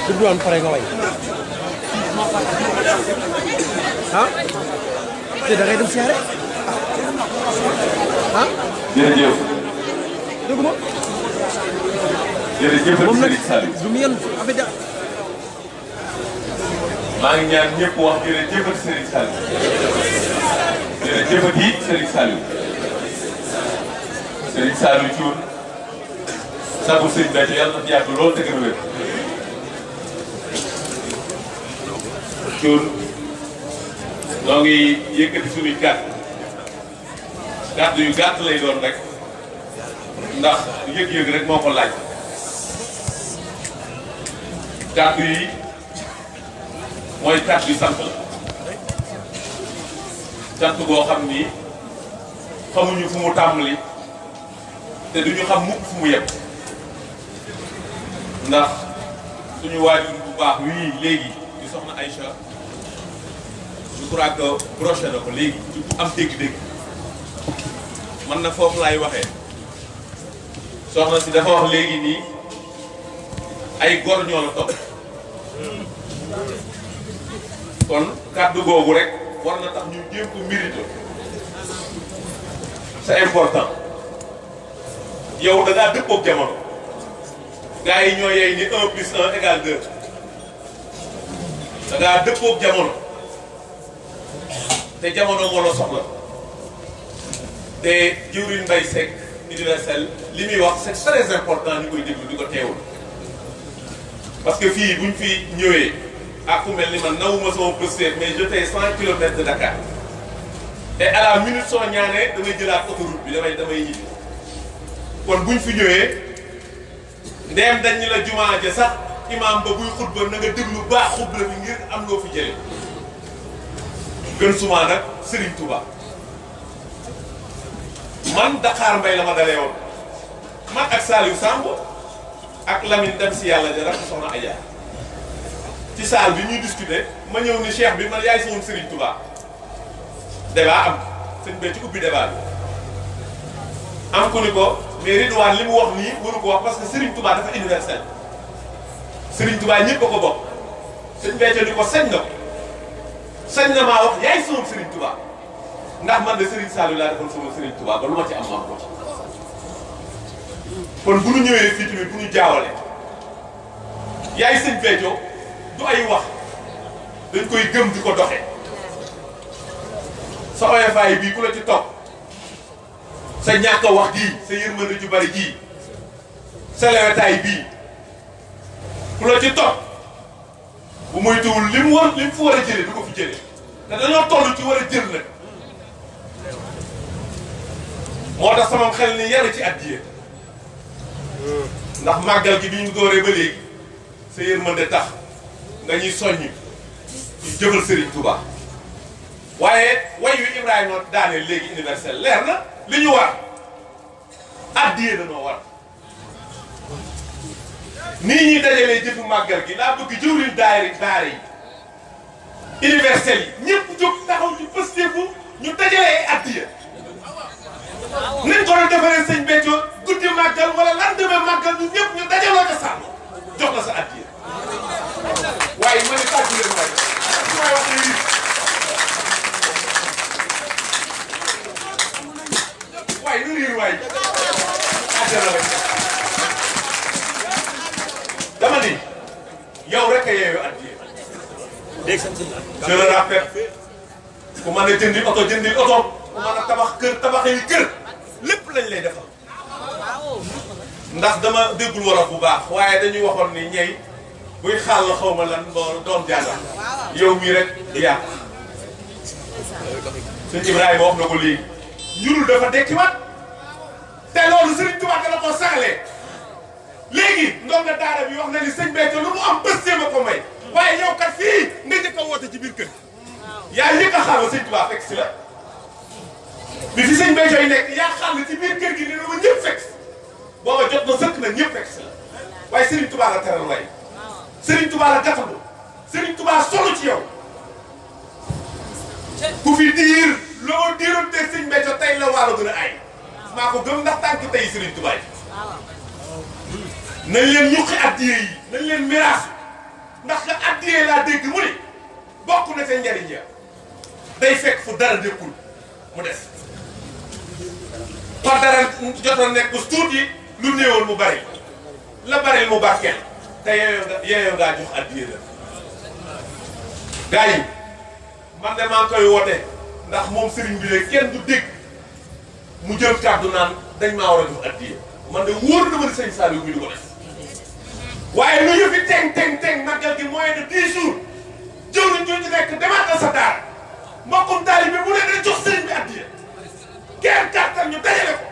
F: Ridwan pare nga way ah te da ngay dem siyaare ah
B: jërëjëf
F: dégg ma
B: jërëjëf
F: moom nag
B: Serigne Saliou
F: du mu yenn abida
B: maa ngi ñaan ñëpp wax jërëjëf Serigne Saliou jërëjëf Serigne Saliou Serigne Saliou Thioune sabu sëñ Béthio yàlla na fi yàgg lool te gën a wér Thioune noo ngi yëkkati suñuy kàddu yu gàtt lay doon rek ndax yëg-yëg rek moo ko laaj kàddu yi mooy kàddu yu sant la sant boo xam ni xamuñu fu mu tàmbali te duñu xam mukk fu mu yem ndax suñu waajur bu baax wii léegi di soxna Aïcha je crois que broché na ko léegi ci am dégg-dégg man na foofu laay waxee soxna si dafa wax léegi nii ay góor ñoo la topp kon kàddu googu rek war na tax ñu jéem ko mérite c'est important yow da ngaa dëppoog jamono gars yi ñoo yey ni 1 plus 1 égale 2 da ngaa dëppoog jamono te jamono moo la soxla te Djibril Mbaye Seck universel li muy wax c'est très important ñu koy déglu di ko teewul parce que fii buñ fi ñëwee ak ku mel ni man nawuma sama pëstéef mais je fais 100 kilomètres de Dakar et à la minute soo ñaanee damay jëlaat autoroute bi damay ñibbi kon buñ fi ñëwee ndeem dañ ñu la jumaa ja sax imam ba buy xutba na nga déglu baax xutba bi ngir am loo fi jële gën suma nag Serigne Touba man Dakar Mbay la ma dalee woon man ak Saliou Samb ak Lamine dem si yàlla ja rak soxna Adja ci salle bi ñuy discuter ma ñëw ni cheikh bi man yaay sama Serigne Touba débat am sëñ bee ci ubbi débat bi am ku ni ko mais Ridwaan li mu wax nii waru ko wax parce que Serigne Touba dafa universel Serigne Touba ñëpp a ko bokk sëñ Béthio ni ko sañ na maa wax yaay sama Serigne Touba ndax man de Serigne Saliou laa defoon sama Serigne Touba ba lu ma ci am ko kon bu ñu ñëwee fii tamit bu ñu jaawale yaay sëñ Béthio du ay wax dañ koy gëm di ko doxe sa oyofaay bii ku la ci topp sa ñàkk a wax gii sa yërmande ju bari gii sa lewetaay bii ku la ci topp bu moytuwul li mu fi war a jëlee du ko fi jëlee te dañoo toll ci war a jël nag moo tax sama xel ni yar ci addiya ndax màggal gi bi ñu dooree ba léegi sa yërmande tax nga ñuy soññ ñu jëfal Serigne Touba waaye way wi Ibrahima daaneel léegi universel leer na li ñu war addiya dañoo war nii ñuy dajalee jëfu màggal gi laa bëgg jëwriñ daara yi universel yi ñëpp jóg taxaw ci pësteefu ñu dajalee ay addiya nañ ko doon defaree sëñ Béthio guddi màggal wala lendemain màggal ñu ñëpp ñu dajaloo ca sàmm jox la sa addiya waaye ma ne tàggu leen waaye su may wax ne waaye lu riir waay àjjana rek dama ni yow rek a yeewu addiya je le rappelle ku mën a jëndi oto jëndil oto ku mën a tabax kër tabaxee kër lépp lañ lay defal ndax dama déggul wolof bu baax waaye dañuy waxoon ni ñey buy xaal xaw ma lan boo doom jàngal yow mii rek yaa sëñ Ibrahima wax na ko léegi njurul dafa dekkiwaat te loolu Serigne Touba dana ko saxalee léegi ndonga daara bi wax na ni sëñ Béthio lu mu am bés ma ko may waaye yow kat fii nga njëkk a woote ci biir kër yaa njëkk a xaaral sëñ Touba fekk si la bi fi sëñ Béthio yi nekk yaa xàll ci biir kër gi ne ma ñëpp fekk si booba jot na sëkk na ñëpp fekk si la waaye Serigne Touba la teral way Serigne Touba la gàttandu Serigne Touba solo ci yow ku fi diir loo diiroon teg sëñ Béthio tey la wàllu gën a ay maa ko gëm ndax tànk tey Serigne Touba yi
A: nañ leen ñuqi addiye yi nañ leen miraas ndax nga addiye laa dégg mu ni bokk na ca njariñ ya day fekk fu dara nekkul mu des par dara jotoon nekk bu tuuti lu néewoon mu bari la bari mu barkeel te yeeyoo ngaa jox addiye la gars yi man de maa ngi koy woote ndax moom sëriñ bi léegi kenn du dégg mu jël kàddu naan dañ maa war a jox addiye man de wóor na ma ni sëñ Saliou mi du ko def waaye lu ñu fi teng màggal gi moyen de 10 jours jëw nañ ñoo ci nekk demaat na sa daara mbokkum taali bi mu ne dañ jox sëriñ bi addiye kenn kàttan ñu dajale ko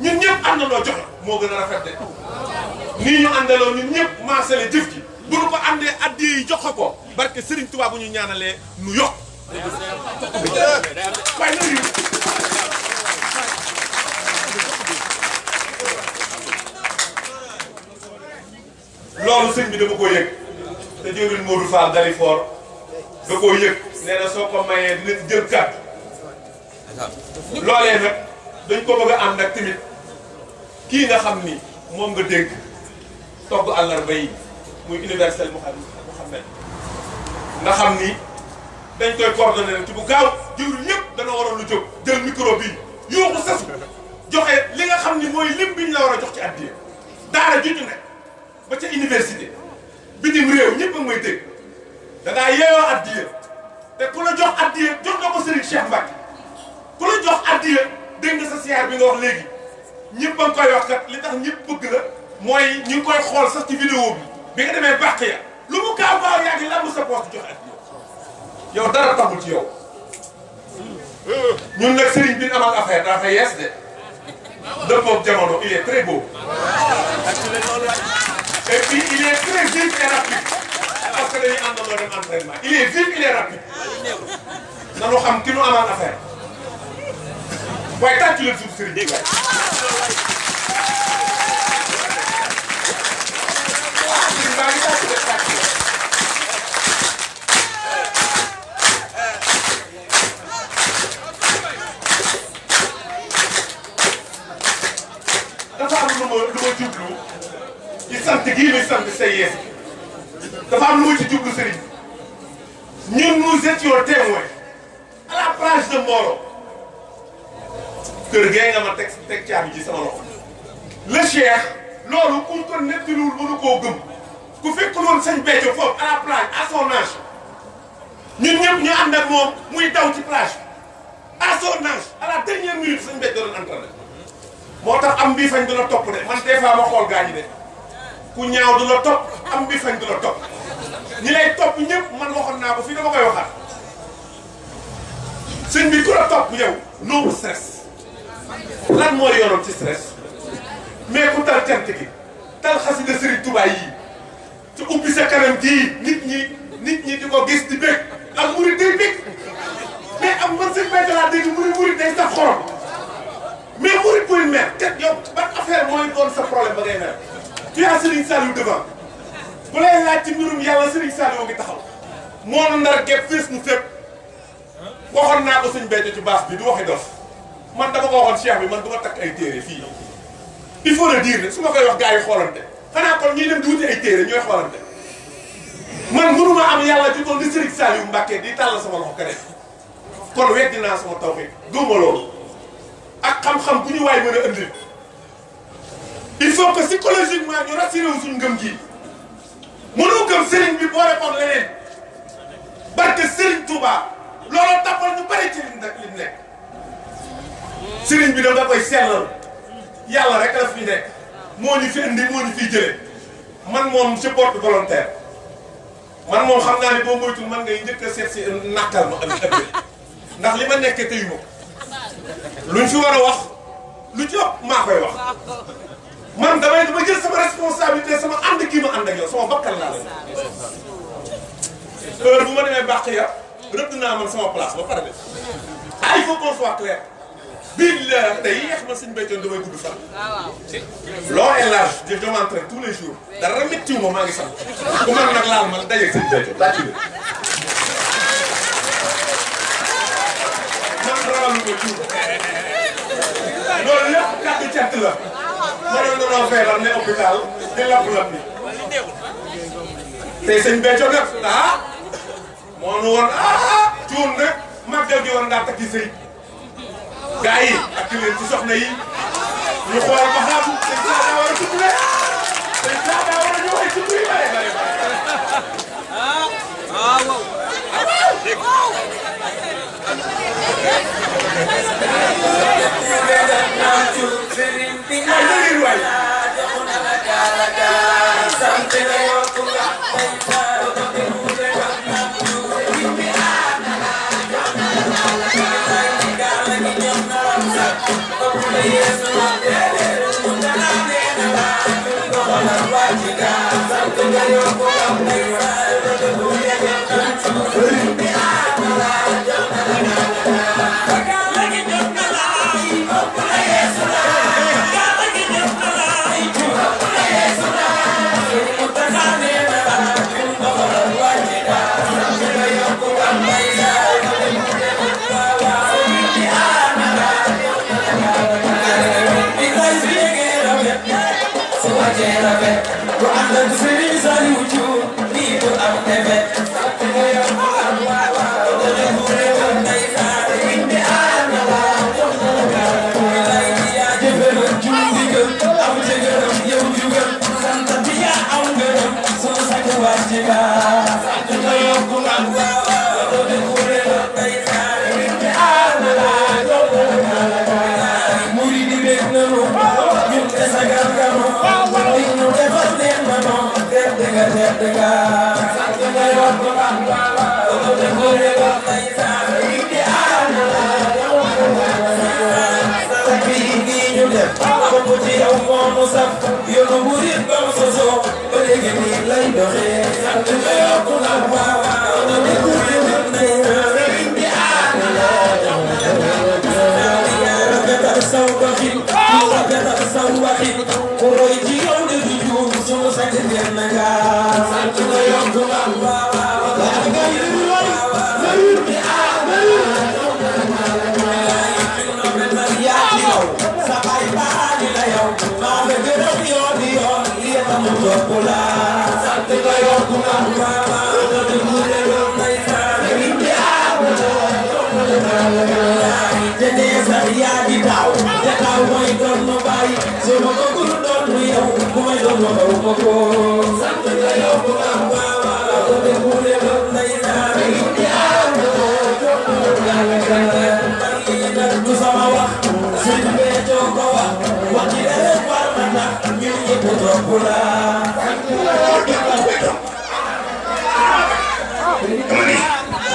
A: ñun ñëpp àndandoo joxe moo gën a rafet de nii ñu àndaloo ñun ñëpp maasale jëf ji bu ñu ko àndee addiye yi joxe ko barke Serigne Touba bu ñu ñaanalee nu yokk waaye na riw loolu sëñ bi dama ko yëg te jëwriñ Modou Fall Dalifor da koo yëg nee na soo ko mayee dina ci jël kàddu loolee nag dañ ko bëgg a ànd ak tamit kii nga xam ni moom nga dégg togg àllarba yi muy universel Mouhamed nga xam ni dañ koy coordonné rek ci bu gaaw jëwriñ yëpp dana waroon lu jóg jël micro bi yuuxu sasu joxe li nga xam ni mooy lim biñ la war a jox ci addiya daara juñu ne ba ca université bitim réew ñëpp a may dégg da ngaa yeeyoo addiya te ku la jox addiya jox nga ko Serigne Cheikh Mbacke ku la jox addiya dégg nga sa siyaar bi nga wax léegi ñëpp a ngi koy wax kat li tax ñëpp bëgg la mooy ñu ngi koy xool sax ci vidéo bi nga demee bàq ya lu mu gaaw gaaw yaa ngi lamb sa poos jox addiya yow dara taxul ci yow ñun nag Serigne bi ñu amal affaire dafa yees de dëppoog jamono il est très beau. Et puis il est très vif et rapide parce que dañuy àndandoo dem entraînement il est vif il est rapide nanu xam ki nu amaan affaire waaye tàccu leen suuf sëriñ bi baa ngi tàccu leen tàccu leen dafa am lu ma jublu ci sant gii muy sant say yees dafa am lu ma ci jublu sëriñ ñun nous étions témoins à la plage de Mboro kër gee nga ma teg caabi ji sama loxo le Cheikh loolu ku ko nettaliwul mënu koo gëm ku fekkul woon sëñ Béthio foofu à la plage à son âge ñun ñëpp ñu ànd ak moom muy daw ci plage à son âge à la dernière minute sëñ Béthio doon entraîné moo tax am bii fañ du la topp de man des fois ma xool gaañi de ku ñaaw du la topp am bi fañ du la topp ñi lay topp ñëpp man waxoon naa ko fii dama koy waxaat sëñ bi ku la topp yow no stress lan mooy yoonam ci stress mais ku tal cant gi tal xasida Serigne Touba yi te ubbi sa kanam gii nit ñi di ko gis di bég ak murid day bég mais am man sëñ Béthio laa dégg murid day sax xorom mais murid buy mer kat yow ban affaire mooy doon sa problème ba ngay mer tu as Serigne Saliou devant bu lay laaj ci mbirum yàlla Serigne Saliou ngi taxaw moo nar gépp fees mu fépp waxoon naa ko sëñ Béthio ci baas bi du waxi dof man dama ko waxoon Cheikh bi man du ma takk ay téere fii il faut le dire su ma koy wax gars yi xoolante xanaa kon ñuy dem di wuti ay téere ñooy xoolante man mënuma am yàlla ci tool di Serigne Saliou Mbacké di tàll sama loxo keneen kon weddi naa sama tawhid gëmma loolu ak xam-xam bu ñu waay mën a indi il faut que psychologiquement ñu rassuré wu suñu ngëm gi mënoo gëm Serigne bi boole koog leneen barke Serigne Touba looloo tappal ñu bari ci li nekk Serigne bi da nga koy sellal yàlla rek la fi nekk moo ñu fi indi moo ñu fiy jëlee man moom je porte volontaire man moom xam naa ne boo moytul man ngay njëkk a seet si nakkal ma ëpp ndax li ma nekkee teyu ma luñ fi war a wax lu ci ëpp maa koy wax man dama jël sama responsabilité sama ànd kii ma ànd ak yow sama bakkal laa la heure bu ma demee bàq ya rëdd naa man sama place ba pare de il faut qu'on soit clair bii la tey yeex ma sëñ Béthio damay gudd fan long et large je m'entraîne tous les jours dara méttiwu ma maa ngi sant ku man nag laal ma dajeeg sëñ Béthio tàcc man rawalu ma tuur loolu lépp kàddu cant la mënoon nañoo feebar ne hôpital di lapp-lapp bi tey sëñ Béthio nag moo nu woon cuun nag màggal gi war ngaa takki sëy gaa yi ak leen ci soxna yi ñu xool ba xam sëñ Saada war a tuddle sëñ Saada war a ñëw ay tudd yi bare bare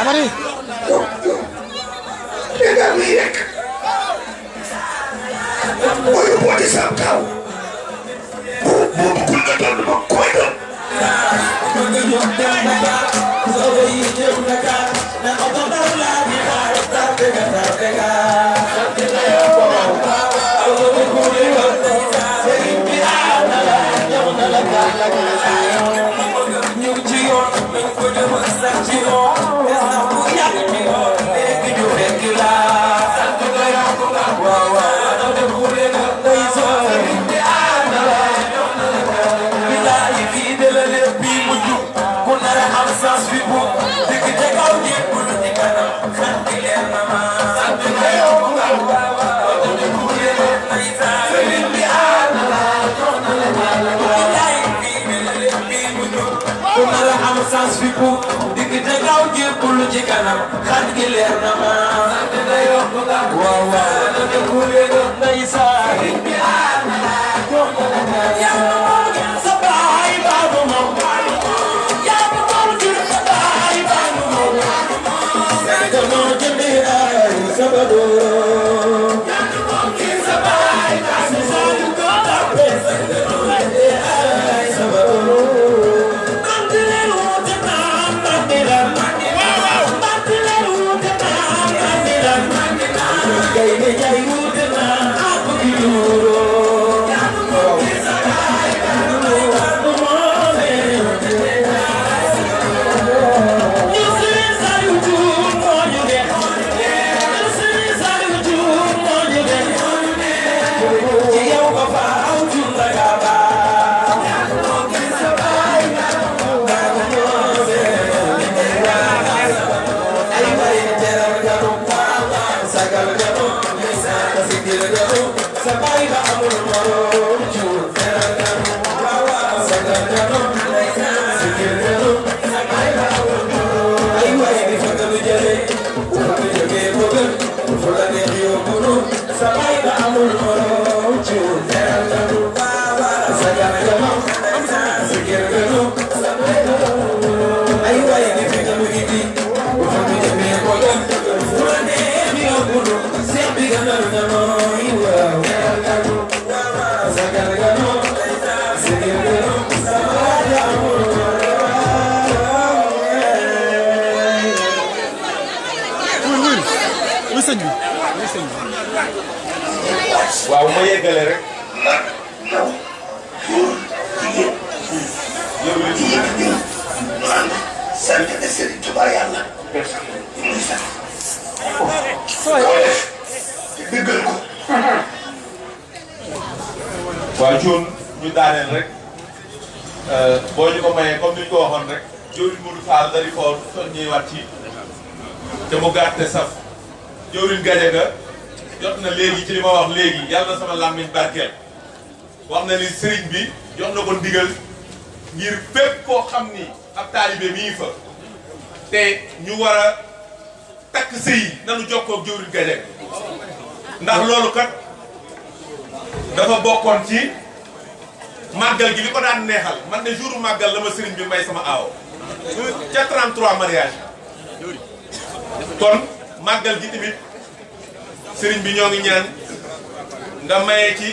D: Amari
G: Gaynde Njaay wuute naa ak
A: ma yeggale rek.
G: ndaw góor jigéen.
A: yow li
G: sant na Serigne Touba yàlla. muy sant. koo def te dëggal ko.
A: waa Thion ñu daaneel rek boo ñu ko mayee comme ni ñu ko waxoon rek jëwriñ Modou Fall dari xool soññee waat ci te mu gàtte saf jëwriñ Gadiaga jot na léegi ci li ma wax léegi yàlla na sama làmmiñ barkeel wax na ni sëriñ bi jox na ko ndigal ngir fépp koo xam ni ab taalibe mi ngi fa te ñu war a takk sëy nanu jokkoo ak jëwriñ Gadiaga ndax loolu kat dafa bokkoon ci màggal gi li ko daan neexal man de jour màggal la ma sëriñ bi may sama aawo ca 33 mariage kon màggal gi tamit sëriñ bi ñoo ngi ñaan nga maye ci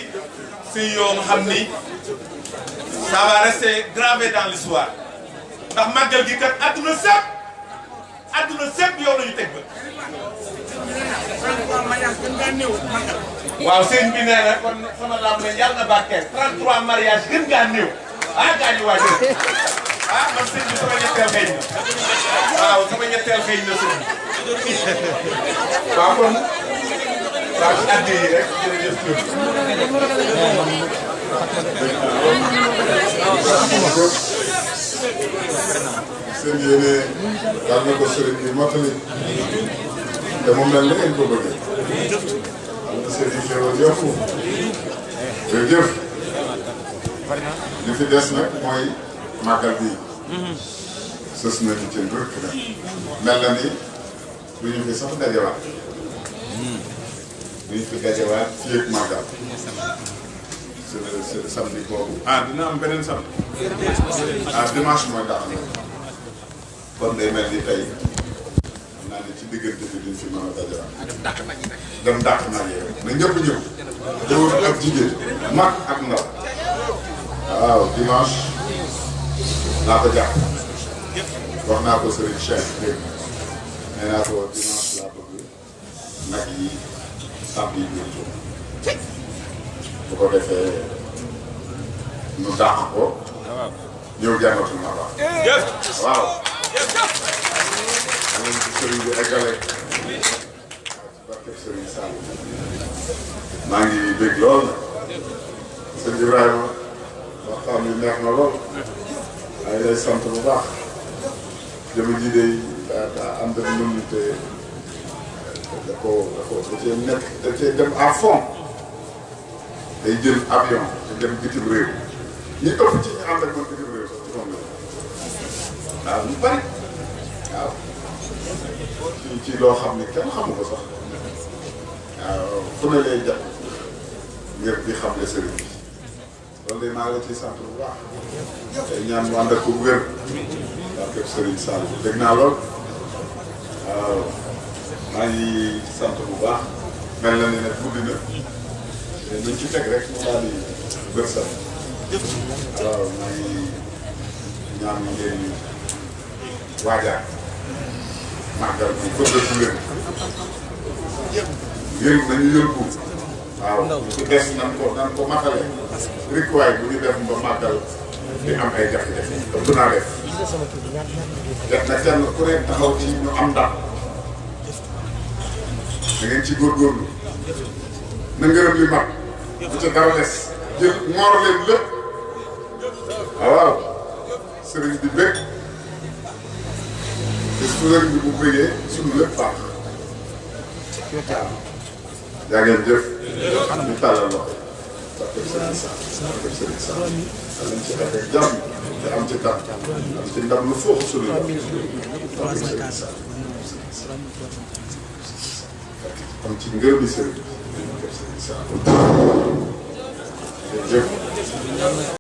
A: sëy yoo nga xam ni ça va rester gravé dans l'histoire ndax màggal gi kat adduna sépp yow lañu teg ba waaw sëñ bi nee na kon sama lam ne yàlla na barkeel 33 mariage gën ngaa néew ah gaañu waay ah man sëñ bi sama ñetteel xëy na waaw sama ñetteel xëy na sëñ bi waaw kon waaw ci addi yi rek jërëjëf
H: seen yéene daal na ko sëriñ bi mottali te mu mel ni ngeen ko bëggee am na seen i xéwal yokku jërëjëf li fi des nag mooy màggal bi sës nañu ci rëkk nag mel na ni du ñu fi sax dajewaat du ñu fi dajewaat fii ak màggal c'est samedi boobu dina am beneen samedi dimanche mooy daax kon day mel ni tey xam naa ne ci diggante bi duñ fi mën a dajewaat dem dàq nag yi rek na ñëpp ñëw góor ak jigéen mag ak ndaw waaw dimanche laa ko jàpp wax naa ko Serigne Cheikh léegi nee naa ko dimanche laa bëgg nag yi sàmm yi ñëw bu ko defee nu dàq ko ñëw jàngatu na waaw waaw leen ci sëriñ bi eggale ci barkeb sëriñ Sall maa ngi bég lool na sëñ Ibrahima waxtaan bi neex na lool maa ngi lay sant bu baax jëmm ji day daa ànd ak ñun te da cee nekk da cee dem à fond day jël avion te dem bitim réew ñi ëpp ci ñu ànd ak man bitim réew sax ci moom la waaw ñu bari waaw ci loo xam ne kenn xamu ko sax waaw fu ne lay jàpp ngir di xamle sëriñ bi loolu de maa la ciy sant bu baax tey ñaan mu ànd ak ko wér waa kër sëriñ Sall dégg naa lool waaw maa ngi sant bu baax mel na ni nag guddi na nañ ci teg rek mu daal di bërsal waaw maa ngi ñaan ngeen waajaat màggal bi bëggatu leen yëngu nañu yëngu waaw su des nan ko matale rek waay bu ñu def ba màggal di am ay jafe-jafe ëpp naa def na kenn ku ne taxaw ci ñu am ndam da ngeen ci góorgóorlu na ngërëm li mat bu ca dara des jël moor leen lépp waaw sëriñ bi bëgg te sëriñ bi bu bëggee suñu lépp baax waaw yaa ngeen jëf ñu tàllal loxo parce que sëriñ Sall lañ ci defee jàmm te am ci ndam am ci ndam lu foofu suñu parce que sëriñ Sall am ci ngërëm sëriñ bi jëf